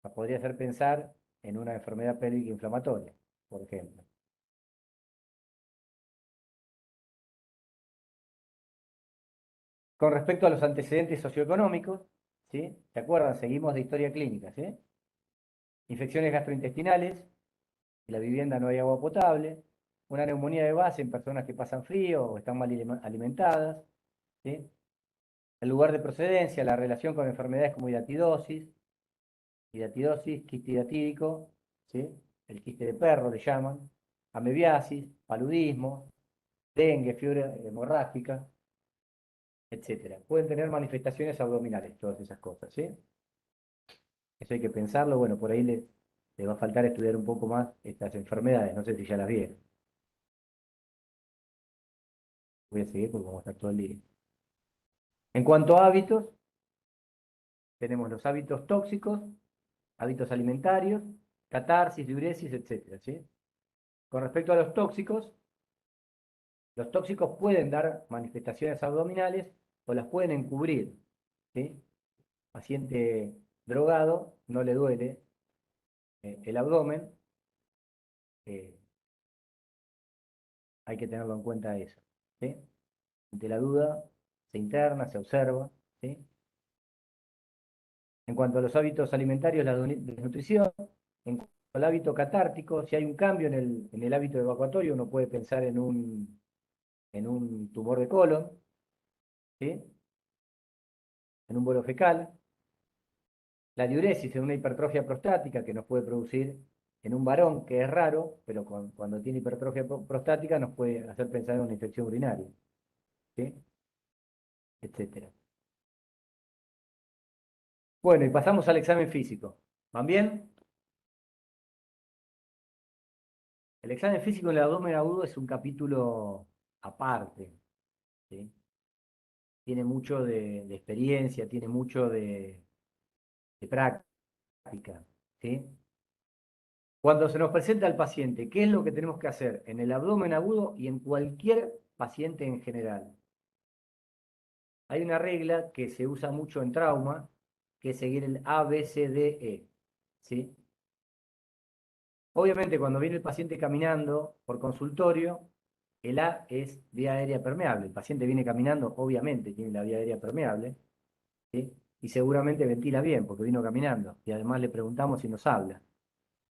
nos podría hacer pensar en una enfermedad pélvica inflamatoria, por ejemplo. Con respecto a los antecedentes socioeconómicos, ¿sí? ¿Se acuerdan? Seguimos de historia clínica, ¿sí? Infecciones gastrointestinales, en la vivienda no hay agua potable, una neumonía de base en personas que pasan frío o están mal alimentadas, ¿sí? El lugar de procedencia, la relación con enfermedades como hidatidosis, hidatidosis, quiste hidatídico, ¿sí? El quiste de perro le llaman, amebiasis, paludismo, dengue, fiebre hemorrágica, etcétera. Pueden tener manifestaciones abdominales, todas esas cosas, ¿sí? Eso hay que pensarlo, bueno, por ahí le va a faltar estudiar un poco más estas enfermedades, no sé si ya las vieron. Voy a seguir porque vamos a estar todo el día. En cuanto a hábitos, tenemos los hábitos tóxicos, hábitos alimentarios, catarsis, diuresis, etcétera, ¿sí? Con respecto a los tóxicos pueden dar manifestaciones abdominales o las pueden encubrir, ¿sí? Paciente drogado no le duele el abdomen, eh, hay que tenerlo en cuenta eso, ¿sí? Ante la duda, se interna, se observa, ¿sí? En cuanto a los hábitos alimentarios, la desnutrición, en cuanto al hábito catártico, si hay un cambio en el hábito evacuatorio, uno puede pensar en un tumor de colon, ¿sí? En un bolo fecal, la diuresis en una hipertrofia prostática que nos puede producir en un varón, que es raro, pero cuando tiene hipertrofia prostática nos puede hacer pensar en una infección urinaria, ¿sí? Etcétera. Bueno, y pasamos al examen físico. ¿Van bien? El examen físico en el abdomen agudo es un capítulo aparte, ¿sí? Tiene mucho de experiencia, tiene mucho de práctica, ¿sí? Cuando se nos presenta al paciente, ¿qué es lo que tenemos que hacer en el abdomen agudo y en cualquier paciente en general? Hay una regla que se usa mucho en trauma, que es seguir el ABCDE, ¿sí? Obviamente, cuando viene el paciente caminando por consultorio, el A es vía aérea permeable. El paciente viene caminando, obviamente tiene la vía aérea permeable, ¿sí? Y seguramente ventila bien, porque vino caminando. Y además le preguntamos si nos habla.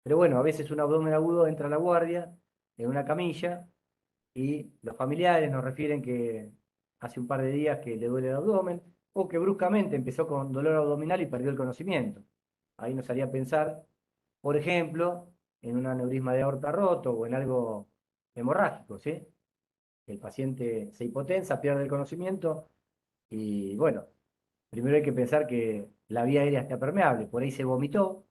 Pero bueno, a veces un abdomen agudo entra a la guardia en una camilla y los familiares nos refieren que hace un par de días que le duele el abdomen o que bruscamente empezó con dolor abdominal y perdió el conocimiento. Ahí nos haría pensar, por ejemplo, en un aneurisma de aorta roto o en algo hemorrágico, ¿sí? El paciente se hipotensa, pierde el conocimiento y bueno, primero hay que pensar que la vía aérea está permeable, por ahí se vomitó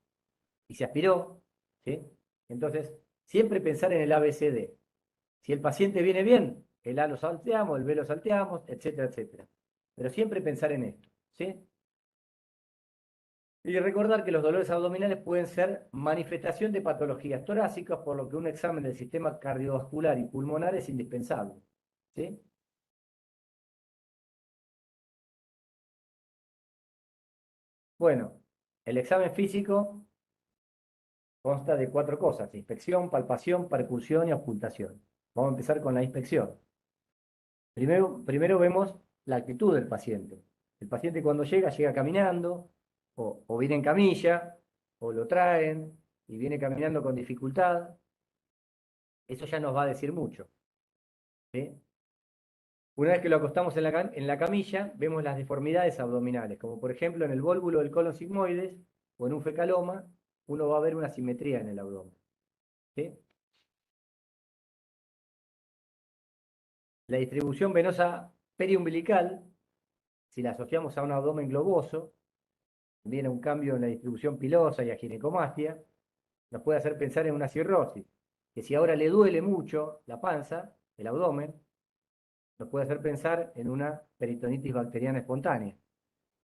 y se aspiró, ¿sí? Entonces, siempre pensar en el ABCD. Si el paciente viene bien, el A lo salteamos, el B lo salteamos, etcétera, etcétera. Pero siempre pensar en esto, ¿sí? Y recordar que los dolores abdominales pueden ser manifestación de patologías torácicas, por lo que un examen del sistema cardiovascular y pulmonar es indispensable, ¿sí? Bueno, el examen físico consta de cuatro cosas: inspección, palpación, percusión y ocultación. Vamos a empezar con la inspección. Primero vemos la actitud del paciente. El paciente cuando llega, llega caminando, o viene en camilla, o lo traen y viene caminando con dificultad. Eso ya nos va a decir mucho, ¿sí? Una vez que lo acostamos en la camilla, vemos las deformidades abdominales, como por ejemplo en el vólvulo del colon sigmoides o en un fecaloma, uno va a ver una simetría en el abdomen, ¿sí? La distribución venosa periumbilical, si la asociamos a un abdomen globoso, viene un cambio en la distribución pilosa y a ginecomastia, nos puede hacer pensar en una cirrosis, que si ahora le duele mucho la panza, el abdomen, nos puede hacer pensar en una peritonitis bacteriana espontánea,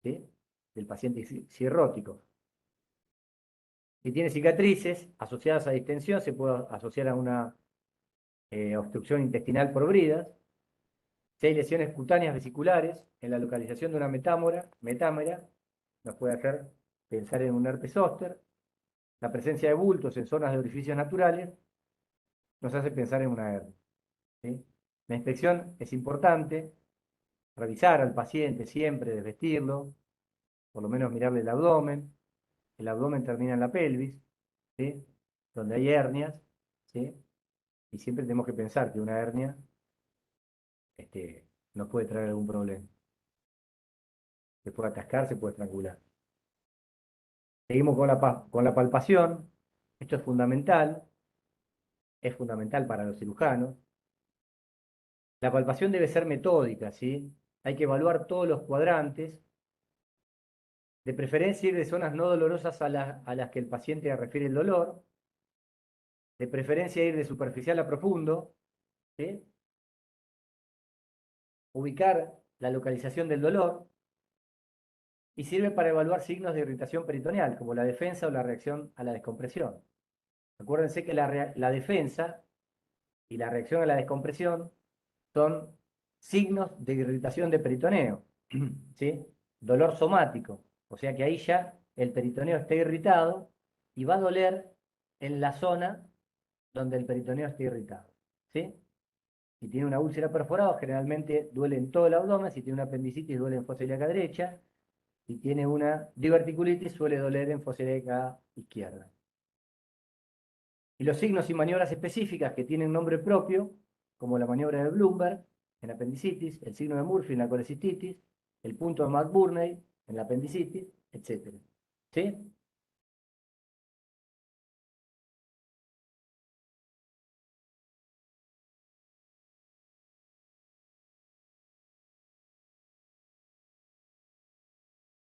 ¿sí? Del paciente cirrótico. Si tiene cicatrices asociadas a distensión, se puede asociar a una obstrucción intestinal por bridas. Si hay lesiones cutáneas vesiculares en la localización de una metámera, nos puede hacer pensar en un herpes zóster. La presencia de bultos en zonas de orificios naturales nos hace pensar en una hernia, ¿sí? La inspección es importante, revisar al paciente siempre, desvestirlo, por lo menos mirarle el abdomen. El abdomen termina en la pelvis, ¿sí? Donde hay hernias, ¿sí? Y siempre tenemos que pensar que una hernia nos puede traer algún problema. Se puede atascar, se puede estrangular. Seguimos con la palpación. Esto es fundamental para los cirujanos. La palpación debe ser metódica, ¿sí? Hay que evaluar todos los cuadrantes, de preferencia ir de zonas no dolorosas a las que el paciente refiere el dolor, de preferencia ir de superficial a profundo, ¿sí? Ubicar la localización del dolor y sirve para evaluar signos de irritación peritoneal, como la defensa o la reacción a la descompresión. Acuérdense que la defensa y la reacción a la descompresión son signos de irritación de peritoneo, ¿sí? Dolor somático, o sea que ahí ya el peritoneo está irritado y va a doler en la zona donde el peritoneo está irritado, ¿sí? Si tiene una úlcera perforada, generalmente duele en todo el abdomen. Si tiene una apendicitis, duele en fosa ilíaca derecha. Si tiene una diverticulitis, suele doler en fosa ilíaca izquierda. Y los signos y maniobras específicas que tienen nombre propio, como la maniobra de Bloomberg en apendicitis, el signo de Murphy en la colecistitis, el punto de McBurney en la apendicitis, etc. ¿Sí?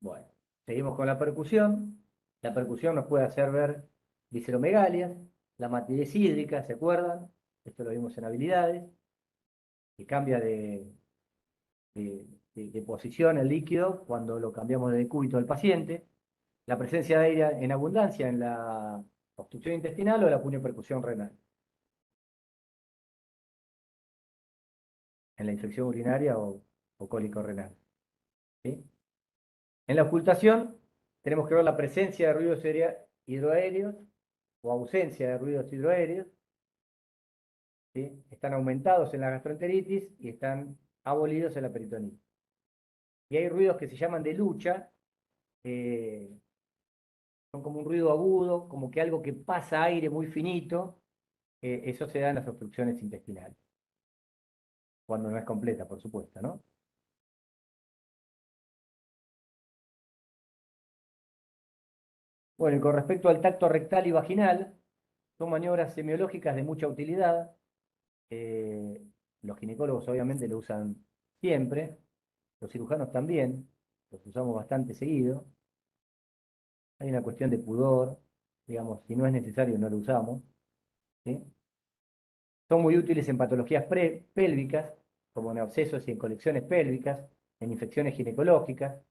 Bueno, seguimos con la percusión. La percusión nos puede hacer ver visceromegalias, la matidez hídrica, ¿se acuerdan? Esto lo vimos en habilidades, que cambia de, de posición el líquido cuando lo cambiamos de decúbito al paciente. La presencia de aire en abundancia en la obstrucción intestinal o la puniopercusión renal. En la infección urinaria o cólico renal. ¿Sí? En la ocultación tenemos que ver la presencia de ruidos hidroaéreos o ausencia de ruidos hidroaéreos. ¿Sí? Están aumentados en la gastroenteritis y están abolidos en la peritonitis. Y hay ruidos que se llaman de lucha, eh, son como un ruido agudo, como que algo que pasa aire muy finito, eso se da en las obstrucciones intestinales, cuando no es completa, por supuesto, ¿no? Bueno, y con respecto al tacto rectal y vaginal, son maniobras semiológicas de mucha utilidad. Eh, los ginecólogos obviamente lo usan siempre, los cirujanos también, los usamos bastante seguido. Hay una cuestión de pudor, digamos, si no es necesario no lo usamos, ¿sí? Son muy útiles en patologías pélvicas, como en abscesos y en colecciones pélvicas, en infecciones ginecológicas,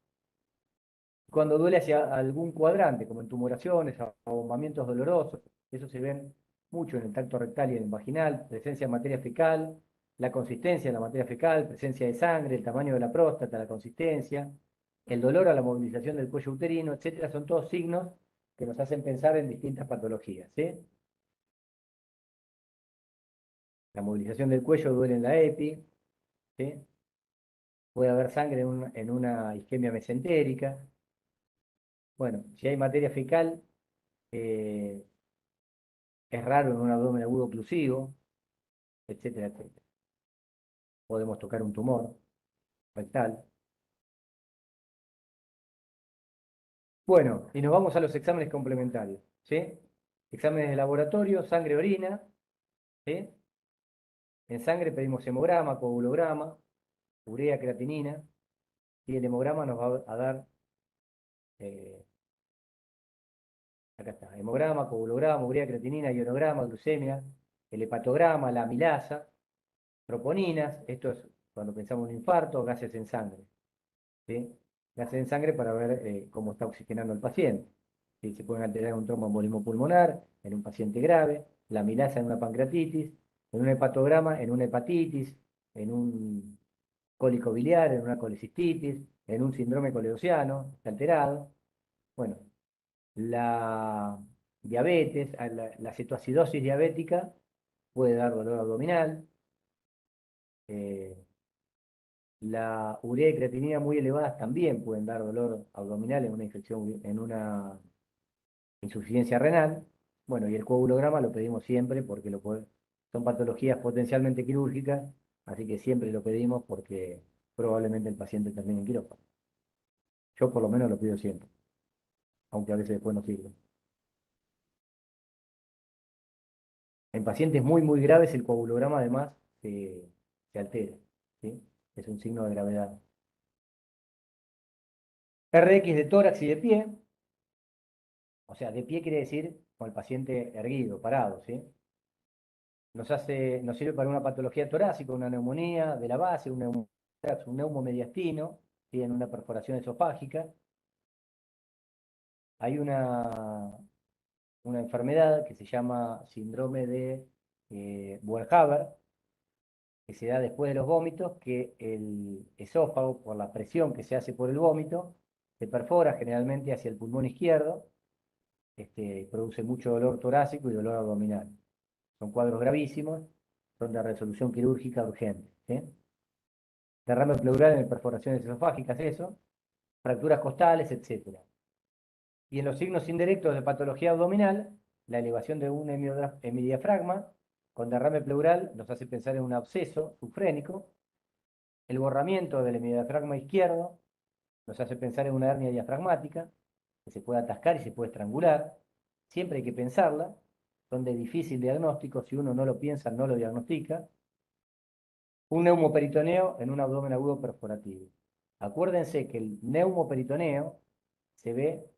cuando duele hacia algún cuadrante, como en tumoraciones, abombamientos dolorosos. Eso se ven mucho en el tacto rectal y en el vaginal, presencia de materia fecal, la consistencia de la materia fecal, presencia de sangre, el tamaño de la próstata, la consistencia, el dolor a la movilización del cuello uterino, etcétera, son todos signos que nos hacen pensar en distintas patologías, ¿sí? La movilización del cuello duele en la EPI, ¿sí? Puede haber sangre en una isquemia mesentérica. Bueno, si hay materia fecal, eh, es raro en un abdomen agudo oclusivo, etcétera, etcétera. Podemos tocar un tumor rectal. Bueno, y nos vamos a los exámenes complementarios, ¿sí? Exámenes de laboratorio, sangre, orina, ¿sí? En sangre pedimos hemograma, coagulograma, urea, creatinina, y el hemograma nos va a dar, eh, acá está, hemograma, coagulograma, urea, creatinina, ionograma, glucemia, el hepatograma, la amilasa, troponinas, esto es cuando pensamos en un infarto, gases en sangre, ¿sí? Gases en sangre para ver cómo está oxigenando el paciente. ¿Sí? Se pueden alterar en un tromboembolismo pulmonar, en un paciente grave, la amilasa en una pancreatitis, en un hepatograma, en una hepatitis, en un cólico biliar, en una colecistitis, en un síndrome coledociano alterado. Bueno, la diabetes, la cetoacidosis diabética puede dar dolor abdominal. eh, la urea y creatinina muy elevadas también pueden dar dolor abdominal en una infección, en una insuficiencia renal. Bueno, y el coagulograma lo pedimos siempre porque son patologías potencialmente quirúrgicas, así que siempre lo pedimos porque probablemente el paciente termine en quirófano. Yo por lo menos lo pido siempre. aunque a veces después no sirve. En pacientes muy, muy graves, el coagulograma además se altera, ¿sí? Es un signo de gravedad. RX de tórax y de pie, o sea, de pie quiere decir con el paciente erguido, parado, ¿sí? Nos sirve para una patología torácica, una neumonía de la base, un neumomediastino, ¿sí? En una perforación esofágica. Hay una enfermedad que se llama síndrome de Boerhaave, que se da después de los vómitos, que el esófago, por la presión que se hace por el vómito, se perfora generalmente hacia el pulmón izquierdo, produce mucho dolor torácico y dolor abdominal. Son cuadros gravísimos, son de resolución quirúrgica urgente, ¿sí? Derrame pleural en perforaciones esofágicas, eso, fracturas costales, etc. Y en los signos indirectos de patología abdominal, la elevación de un hemidiafragma con derrame pleural nos hace pensar en un absceso subfrénico. El borramiento del hemidiafragma izquierdo nos hace pensar en una hernia diafragmática que se puede atascar y se puede estrangular. Siempre hay que pensarla. Son de difícil diagnóstico. Si uno no lo piensa, no lo diagnostica. Un neumoperitoneo en un abdomen agudo perforativo. Acuérdense que el neumoperitoneo se ve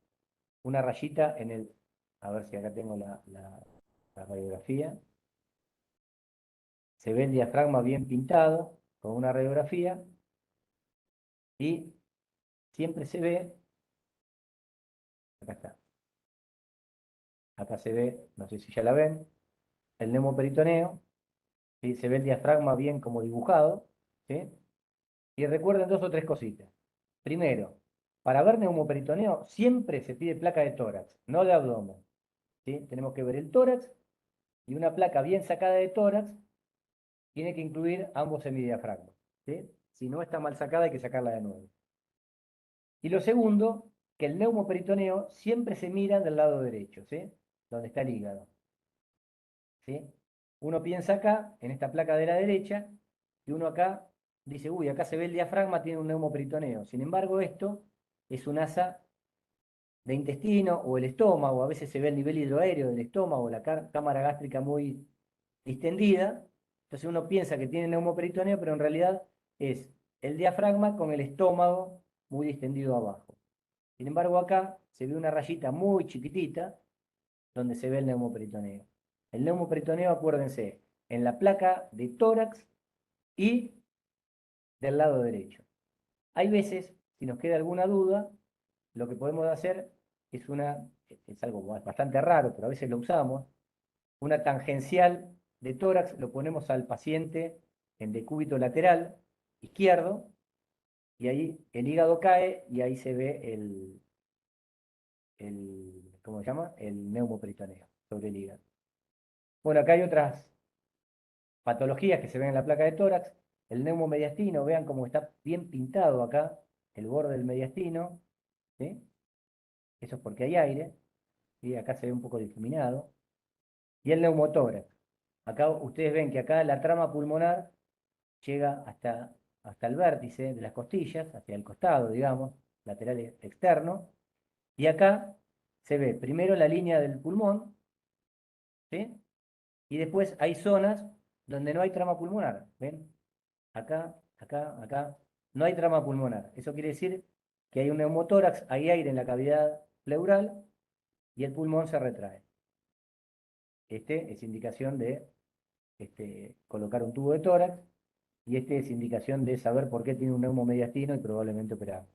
una rayita en el... A ver si acá tengo la radiografía. Se ve el diafragma bien pintado con una radiografía y siempre se ve, acá está, acá se ve, no sé si ya la ven, el neumoperitoneo, ¿sí? Se ve el diafragma bien como dibujado, ¿sí? Y recuerden dos o tres cositas. Primero, para ver neumoperitoneo siempre se pide placa de tórax, no de abdomen, ¿sí? Tenemos que ver el tórax y una placa bien sacada de tórax tiene que incluir ambos semidiafragmas, ¿sí? Si no está mal sacada hay que sacarla de nuevo. Y lo segundo, que el neumoperitoneo siempre se mira del lado derecho, ¿sí? Donde está el hígado, ¿sí? Uno piensa acá, en esta placa de la derecha, y uno acá dice, uy, acá se ve el diafragma, tiene un neumoperitoneo. Sin embargo, esto es un asa de intestino o el estómago, a veces se ve el nivel hidroaéreo del estómago, la cámara gástrica muy distendida. Entonces uno piensa que tiene neumoperitoneo, pero en realidad es el diafragma con el estómago muy distendido abajo. Sin embargo, acá se ve una rayita muy chiquitita donde se ve el neumoperitoneo. El neumoperitoneo, acuérdense, en la placa de tórax y del lado derecho. Hay veces, si nos queda alguna duda, lo que podemos hacer es algo bastante raro, pero a veces lo usamos, una tangencial de tórax, lo ponemos al paciente en decúbito lateral izquierdo, y ahí el hígado cae y ahí se ve ¿cómo se llama? El neumoperitoneo sobre el hígado. Bueno, acá hay otras patologías que se ven en la placa de tórax. El neumomediastino, vean cómo está bien pintado acá, el borde del mediastino, ¿sí? Eso es porque hay aire, ¿sí? Acá se ve un poco difuminado. Y el neumotórax. Acá ustedes ven que acá la trama pulmonar llega hasta el vértice de las costillas, hacia el costado, digamos, lateral externo. Y acá se ve primero la línea del pulmón, ¿sí? Y después hay zonas donde no hay trama pulmonar. ¿Ven? Acá, acá, acá. No hay trama pulmonar. Eso quiere decir que hay un neumotórax, hay aire en la cavidad pleural y el pulmón se retrae. Es indicación de colocar un tubo de tórax y es indicación de saber por qué tiene un neumomediastino y probablemente operar.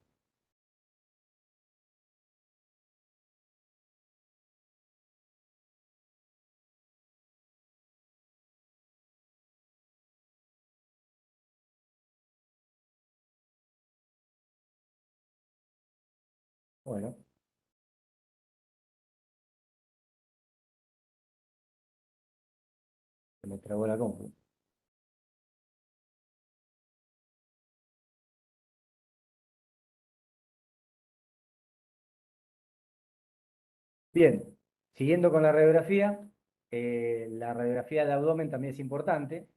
Bueno, se me trabó la compu. Bien, siguiendo con la radiografía de abdomen también es importante,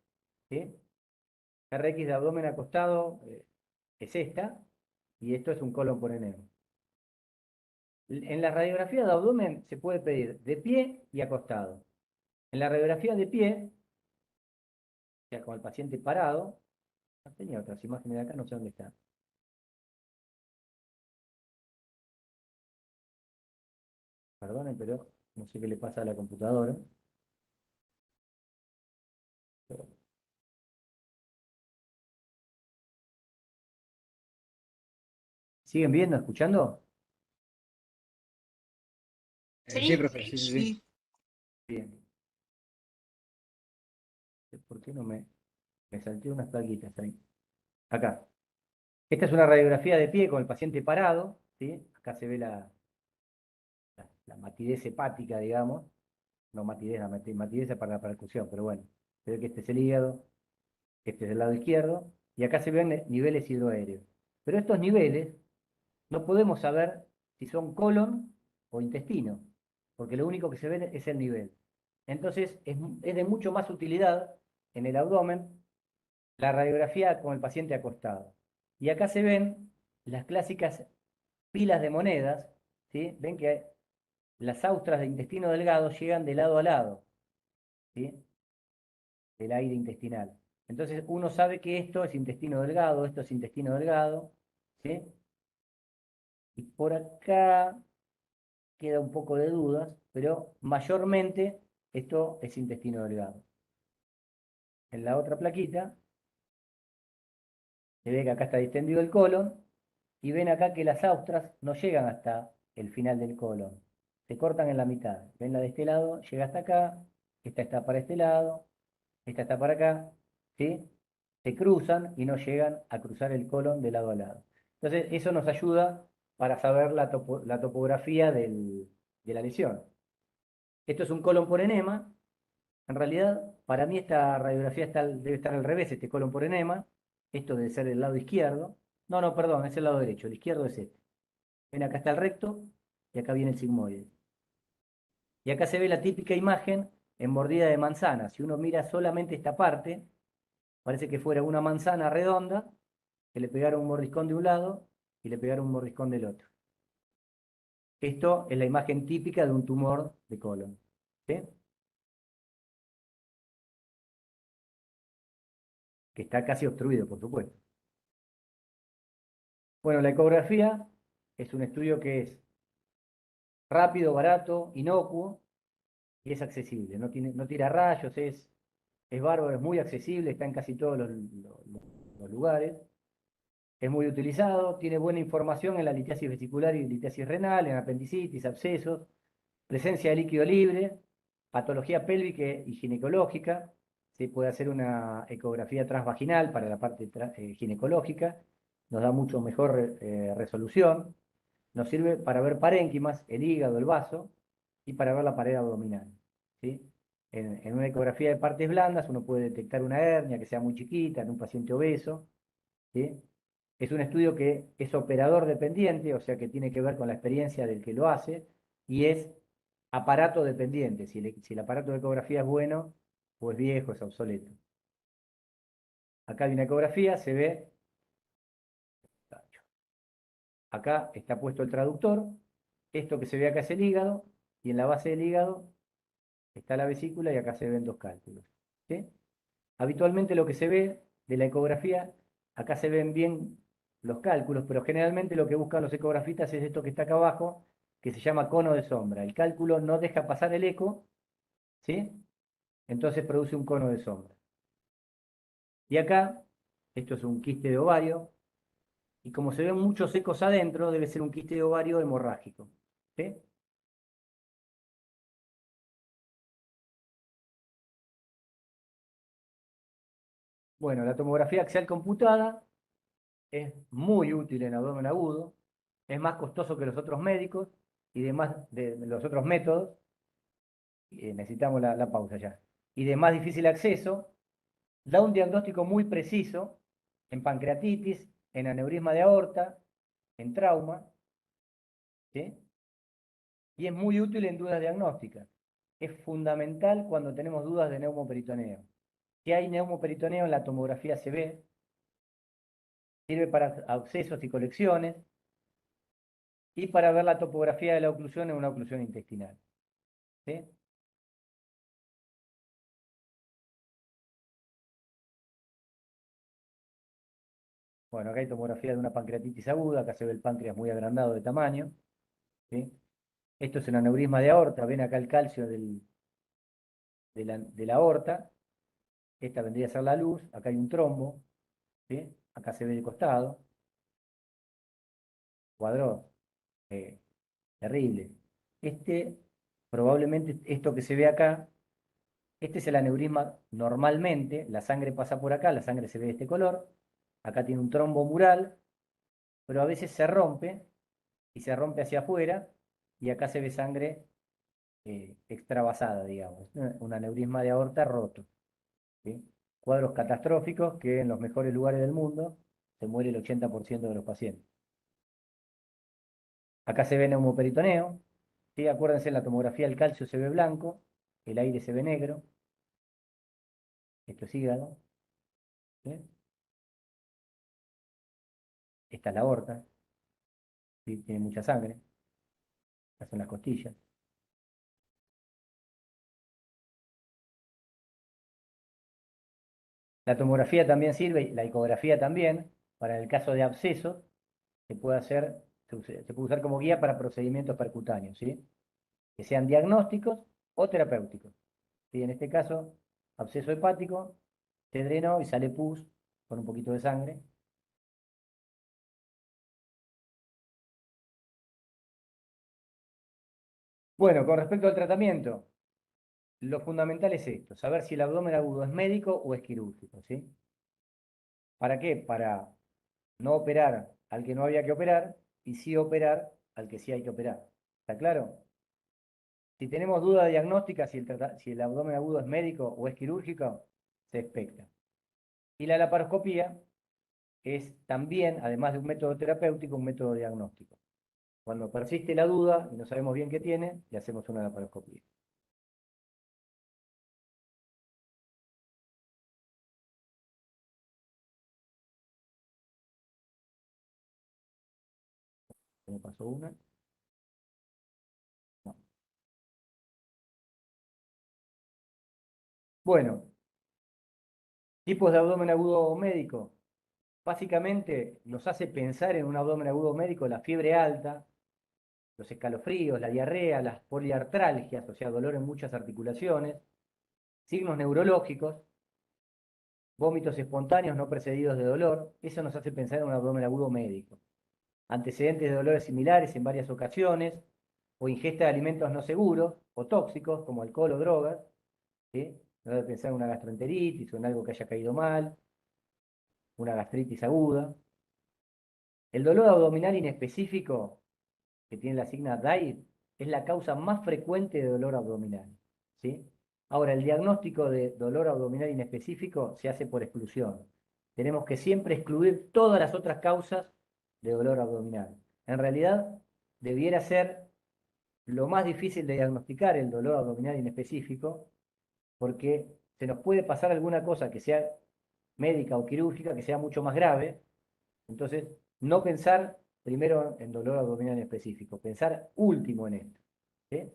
¿sí? RX de abdomen acostado es esta, y esto es un colon por enema. En la radiografía de abdomen se puede pedir de pie y acostado. En la radiografía de pie, o sea, con el paciente parado, tenía otras imágenes de acá, no sé dónde están. Perdonen, pero no sé qué le pasa a la computadora. ¿Siguen viendo, escuchando? Sí, Sí, profe, sí, sí, sí. sí. Bien. ¿Por qué no me salté unas plaquitas ahí? Acá. Esta es una radiografía de pie con el paciente parado, ¿sí? Acá se ve la matidez hepática, digamos. No matidez, matidez es para la percusión, pero bueno. Se ve que este es el hígado, este es el lado izquierdo, y acá se ven niveles hidroaéreos. Pero estos niveles no podemos saber si son colon o intestino, porque lo único que se ve es el nivel. Entonces, es de mucho más utilidad en el abdomen la radiografía con el paciente acostado. Y acá se ven las clásicas pilas de monedas, ¿sí? Ven que las austras de intestino delgado llegan de lado a lado, ¿sí? Del aire intestinal. Entonces uno sabe que esto es intestino delgado, esto es intestino delgado, ¿sí? Y por acá queda un poco de dudas, pero mayormente esto es intestino delgado. En la otra plaquita se ve que acá está distendido el colon y ven acá que las austras no llegan hasta el final del colon, se cortan en la mitad. Ven la de este lado, llega hasta acá, esta está para este lado, esta está para acá, ¿sí? Se cruzan y no llegan a cruzar el colon de lado a lado. Entonces, eso nos ayuda para saber la topografía de la lesión. Esto es un colon por enema. En realidad, para mí esta radiografía debe estar al revés, este colon por enema. Esto debe ser el lado izquierdo. No, no, perdón, es el lado derecho. El izquierdo es este. Ven, acá está el recto y acá viene el sigmoide. Y acá se ve la típica imagen en mordida de manzana. Si uno mira solamente esta parte, parece que fuera una manzana redonda, que le pegaron un mordiscón de un lado y le pegaron un mordiscón del otro. Esto es la imagen típica de un tumor de colon, ¿sí? Que está casi obstruido, por supuesto. Bueno, la ecografía es un estudio que es rápido, barato, inocuo y es accesible. No tira rayos, es bárbaro, es muy accesible, está en casi todos los lugares. Es muy utilizado, tiene buena información en la litiasis vesicular y litiasis renal, en apendicitis, abscesos, presencia de líquido libre, patología pélvica y ginecológica. Se puede hacer una ecografía transvaginal para la parte ginecológica, nos da mucho mejor resolución. Nos sirve para ver parénquimas, el hígado, el vaso, y para ver la pared abdominal, ¿sí? En una ecografía de partes blandas uno puede detectar una hernia que sea muy chiquita en un paciente obeso, ¿sí? Es un estudio que es operador dependiente, o sea que tiene que ver con la experiencia del que lo hace, y es aparato dependiente. Si el aparato de ecografía es bueno o es viejo, es obsoleto. Acá hay una ecografía, se ve, acá está puesto el traductor, esto que se ve acá es el hígado, y en la base del hígado está la vesícula y acá se ven dos cálculos, ¿sí? Habitualmente lo que se ve de la ecografía, acá se ven bien los cálculos, pero generalmente lo que buscan los ecografistas es esto que está acá abajo, que se llama cono de sombra. El cálculo no deja pasar el eco, ¿sí? Entonces produce un cono de sombra. Y acá, esto es un quiste de ovario, y como se ven muchos ecos adentro, debe ser un quiste de ovario hemorrágico, ¿sí? Bueno, la tomografía axial computada es muy útil en abdomen agudo, es más costoso que los otros médicos y demás de los otros métodos, necesitamos la pausa ya, y de más difícil acceso, da un diagnóstico muy preciso en pancreatitis, en aneurisma de aorta, en trauma, ¿sí? Y es muy útil en dudas diagnósticas. Es fundamental cuando tenemos dudas de neumoperitoneo. Si hay neumoperitoneo en la tomografía se ve, sirve para abscesos y colecciones, y para ver la topografía de la oclusión en una oclusión intestinal. ¿Sí? Bueno, acá hay tomografía de una pancreatitis aguda, acá se ve el páncreas muy agrandado de tamaño. ¿Sí? Esto es un aneurisma de aorta, ven acá el calcio de la aorta. Esta vendría a ser la luz, acá hay un trombo, ¿sí? Acá se ve de costado, cuadro, eh, terrible. Este, probablemente esto que se ve acá, este es el aneurisma normalmente, la sangre pasa por acá, la sangre se ve de este color, acá tiene un trombo mural, pero a veces se rompe, y se rompe hacia afuera, y acá se ve sangre extravasada, digamos, un aneurisma de aorta roto. ¿Sí? Cuadros catastróficos que en los mejores lugares del mundo se muere el 80% de los pacientes. Acá se ve neumoperitoneo, ¿sí? Acuérdense, en la tomografía el calcio se ve blanco, el aire se ve negro, esto es hígado, ¿sí? Esta es la aorta, ¿sí? Tiene mucha sangre, estas son las costillas. La tomografía también sirve, y la ecografía también, para el caso de abscesos, se puede hacer, se puede usar como guía para procedimientos percutáneos, ¿sí? Que sean diagnósticos o terapéuticos. ¿Sí? En este caso, absceso hepático, se drenó y sale pus con un poquito de sangre. Bueno, con respecto al tratamiento, lo fundamental es esto, saber si el abdomen agudo es médico o es quirúrgico, ¿sí? ¿Para qué? Para no operar al que no había que operar y sí operar al que sí hay que operar. ¿Está claro? Si tenemos duda diagnóstica si el abdomen agudo es médico o es quirúrgico, se expecta. Y la laparoscopía es también, además de un método terapéutico, un método diagnóstico. Cuando persiste la duda y no sabemos bien qué tiene, le hacemos una laparoscopía. ¿Me pasó una? No. Bueno, tipos de abdomen agudo médico. Básicamente nos hace pensar en un abdomen agudo médico la fiebre alta, los escalofríos, la diarrea, las poliartralgias, o sea, dolor en muchas articulaciones, signos neurológicos, vómitos espontáneos no precedidos de dolor. Eso nos hace pensar en un abdomen agudo médico. Antecedentes de dolores similares en varias ocasiones, o ingesta de alimentos no seguros o tóxicos, como alcohol o drogas, ¿sí? No debe pensar en una gastroenteritis o en algo que haya caído mal, una gastritis aguda. El dolor abdominal inespecífico, que tiene la signa DAI, es la causa más frecuente de dolor abdominal, ¿sí? Ahora, el diagnóstico de dolor abdominal inespecífico se hace por exclusión. Tenemos que siempre excluir todas las otras causas de dolor abdominal. En realidad, debiera ser lo más difícil de diagnosticar el dolor abdominal inespecífico, porque se nos puede pasar alguna cosa que sea médica o quirúrgica, que sea mucho más grave. Entonces, no pensar primero en dolor abdominal específico, pensar último en esto, ¿sí?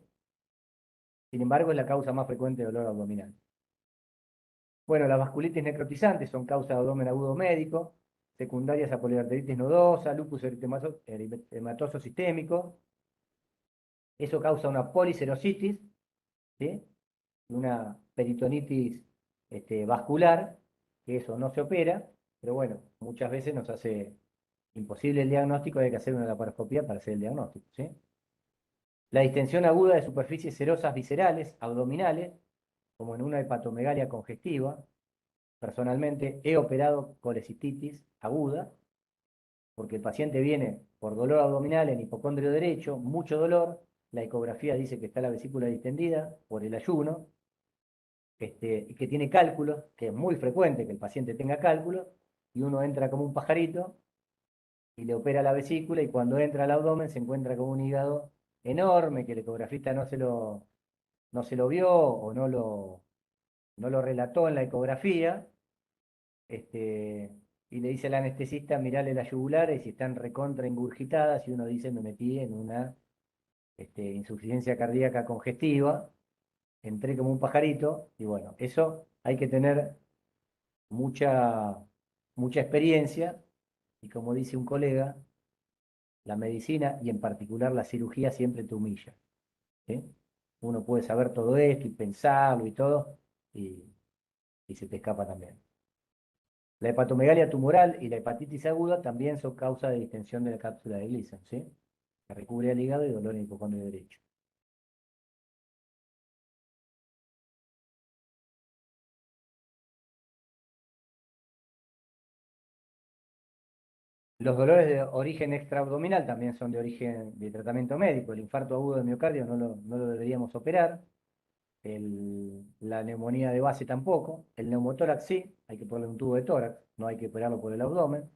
Sin embargo, es la causa más frecuente de dolor abdominal. Bueno, las vasculitis necrotizantes son causa de abdomen agudo médico, secundarias a poliarteritis nodosa, lupus eritematoso sistémico. Eso causa una policerositis, ¿sí? Una peritonitis vascular, que eso no se opera, pero bueno, muchas veces nos hace imposible el diagnóstico, hay que hacer una laparoscopía para hacer el diagnóstico, ¿sí? La distensión aguda de superficies serosas viscerales, abdominales, como en una hepatomegalia congestiva. Personalmente he operado colecistitis aguda, porque el paciente viene por dolor abdominal en hipocondrio derecho, mucho dolor, la ecografía dice que está la vesícula distendida por el ayuno, y que tiene cálculos, que es muy frecuente que el paciente tenga cálculos, y uno entra como un pajarito y le opera la vesícula, y cuando entra al abdomen se encuentra con un hígado enorme que el ecografista no se lo vio o no lo relató en la ecografía, este, y le dice al anestesista, mirale las yugulares si están recontra ingurgitadas, y uno dice, me metí en una insuficiencia cardíaca congestiva, entré como un pajarito, y bueno, eso hay que tener mucha, mucha experiencia, y como dice un colega, la medicina y en particular la cirugía siempre te humilla, ¿sí? Uno puede saber todo esto y pensarlo y todo, y, y se te escapa también. La hepatomegalia tumoral y la hepatitis aguda también son causa de distensión de la cápsula de Gleason, ¿sí? Que recubre el hígado y dolor en el hipocondrio derecho. Los dolores de origen extraabdominal también son de origen de tratamiento médico. El infarto agudo de miocardio no lo deberíamos operar. La neumonía de base tampoco. El neumotórax sí, hay que ponerle un tubo de tórax, no hay que operarlo por el abdomen.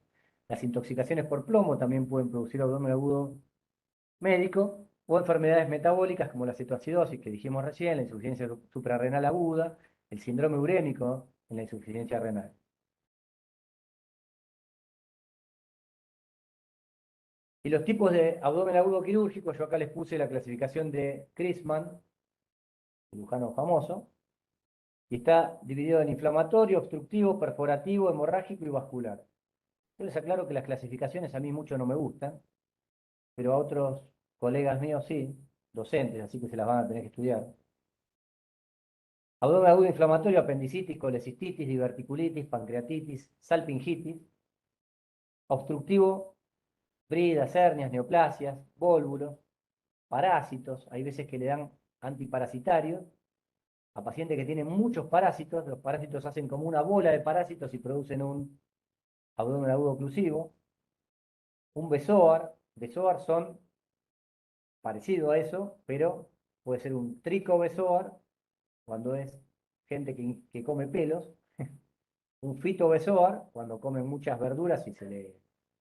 Las intoxicaciones por plomo también pueden producir abdomen agudo médico o enfermedades metabólicas como la cetoacidosis que dijimos recién, la insuficiencia suprarrenal aguda, el síndrome urémico en la insuficiencia renal. Y los tipos de abdomen agudo quirúrgico, yo acá les puse la clasificación de Chrisman, cirujano famoso, y está dividido en inflamatorio, obstructivo, perforativo, hemorrágico y vascular. Yo les aclaro que las clasificaciones a mí mucho no me gustan, pero a otros colegas míos sí, docentes, así que se las van a tener que estudiar. Abdomen agudo inflamatorio, apendicitis, colecistitis, diverticulitis, pancreatitis, salpingitis. Obstructivo, bridas, hernias, neoplasias, vólvulos, parásitos. Hay veces que le dan antiparasitarios a pacientes que tienen muchos parásitos. Los parásitos hacen como una bola de parásitos y producen un abdomen agudo oclusivo. Un besoar. Besoar son parecido a eso, pero puede ser un tricobesoar cuando es gente que come pelos. Un fitobesoar, cuando comen muchas verduras y se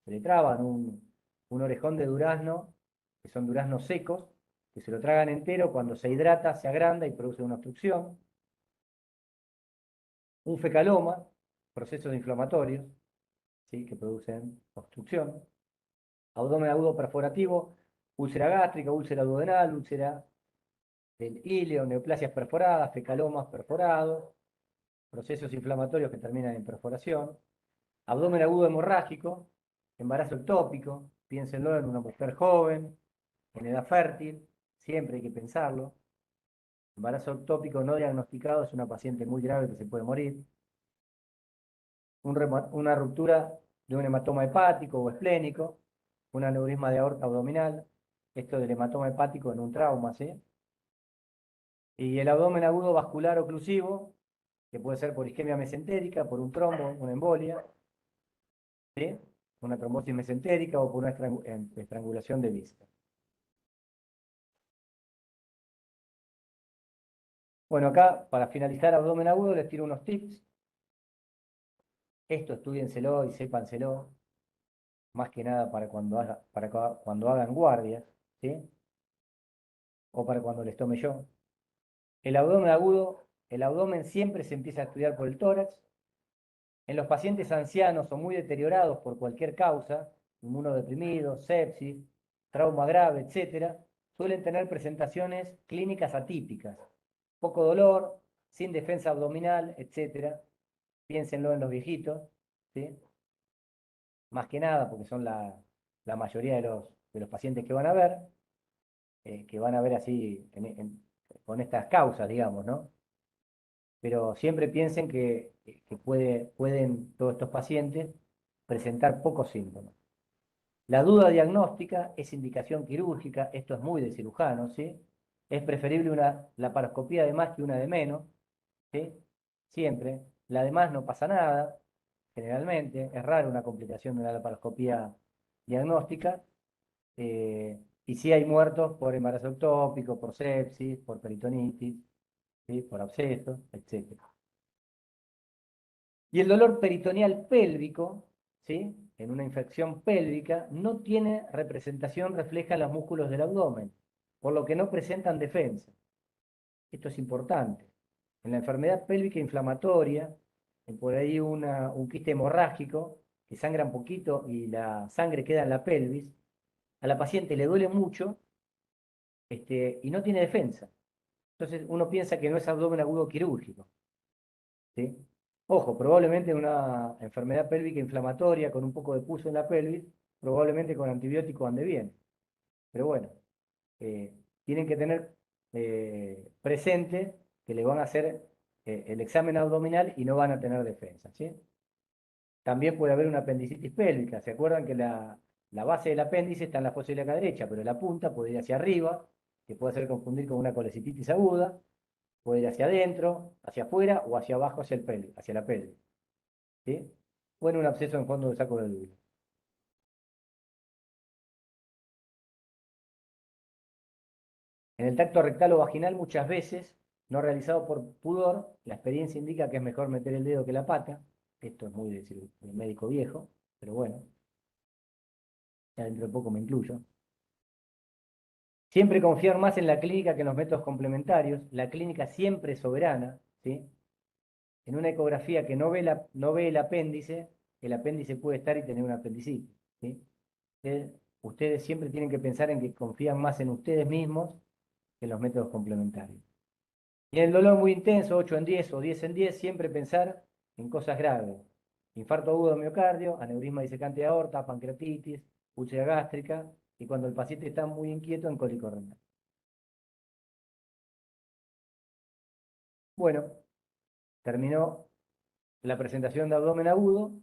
le traban un orejón de durazno, que son duraznos secos, que se lo tragan entero, cuando se hidrata, se agranda y produce una obstrucción. Un fecaloma, procesos inflamatorios, ¿sí? Que producen obstrucción. Abdomen agudo perforativo, úlcera gástrica, úlcera duodenal, úlcera del íleo, neoplasias perforadas, fecalomas perforados, procesos inflamatorios que terminan en perforación. Abdomen agudo hemorrágico, embarazo ectópico, piénsenlo en una mujer joven, en edad fértil, siempre hay que pensarlo. Embarazo ectópico no diagnosticado es una paciente muy grave que se puede morir. Una ruptura de un hematoma hepático o esplénico, un aneurisma de aorta abdominal, esto del hematoma hepático en un trauma, ¿sí? Y el abdomen agudo vascular oclusivo, que puede ser por isquemia mesentérica, por un trombo, una embolia, ¿sí? Una trombosis mesentérica o por una estrangulación de vista. Bueno, acá para finalizar abdomen agudo les tiro unos tips. Esto estudienselo y sépanselo, más que nada para cuando hagan guardias, ¿sí? O para cuando les tome yo. El abdomen agudo, el abdomen siempre se empieza a estudiar por el tórax. En los pacientes ancianos o muy deteriorados por cualquier causa, inmunodeprimidos, sepsis, trauma grave, etcétera, suelen tener presentaciones clínicas atípicas. Poco dolor, sin defensa abdominal, etcétera. Piénsenlo en los viejitos, ¿sí? Más que nada, porque son la mayoría de los pacientes que van a ver así con estas causas, digamos, ¿no? Pero siempre piensen que pueden todos estos pacientes presentar pocos síntomas. La duda diagnóstica es indicación quirúrgica, esto es muy de cirujano, ¿sí? Es preferible una laparoscopía de más que una de menos, ¿sí? Siempre. La de más no pasa nada, generalmente. Es raro una complicación de una laparoscopía diagnóstica. Y sí hay muertos por embarazo ectópico, por sepsis, por peritonitis, ¿sí? Por abscesos, etc. Y el dolor peritoneal pélvico, ¿sí? En una infección pélvica, no tiene representación refleja en los músculos del abdomen, por lo que no presentan defensa. Esto es importante. En la enfermedad pélvica inflamatoria, por ahí un quiste hemorrágico, que sangra un poquito y la sangre queda en la pelvis, a la paciente le duele mucho y no tiene defensa. Entonces uno piensa que no es abdomen agudo quirúrgico, ¿sí? Ojo, probablemente una enfermedad pélvica inflamatoria con un poco de pus en la pelvis, probablemente con antibiótico ande bien. Pero bueno, tienen que tener presente que le van a hacer el examen abdominal y no van a tener defensa, ¿sí? También puede haber una apendicitis pélvica. ¿Se acuerdan que la base del apéndice está en la fosa ilíaca derecha, pero la punta puede ir hacia arriba, que puede ser confundir con una colecitis aguda, puede ir hacia adentro, hacia afuera o hacia abajo hacia la pelvis, ¿sí? O en un absceso en fondo del saco del útero. En el tacto rectal o vaginal muchas veces, no realizado por pudor, la experiencia indica que es mejor meter el dedo que la pata. Esto es muy de médico viejo, pero bueno, ya dentro de poco me incluyo. Siempre confiar más en la clínica que en los métodos complementarios. La clínica siempre es soberana, ¿sí? En una ecografía que no ve el apéndice puede estar y tener una apendicitis, ¿sí? Ustedes siempre tienen que pensar en que confían más en ustedes mismos que en los métodos complementarios. Y en el dolor muy intenso, 8 en 10 o 10 en 10, siempre pensar en cosas graves. Infarto agudo de miocardio, aneurisma disecante de aorta, pancreatitis, úlcera gástrica, y cuando el paciente está muy inquieto, en cólico renal. Bueno, terminó la presentación de abdomen agudo.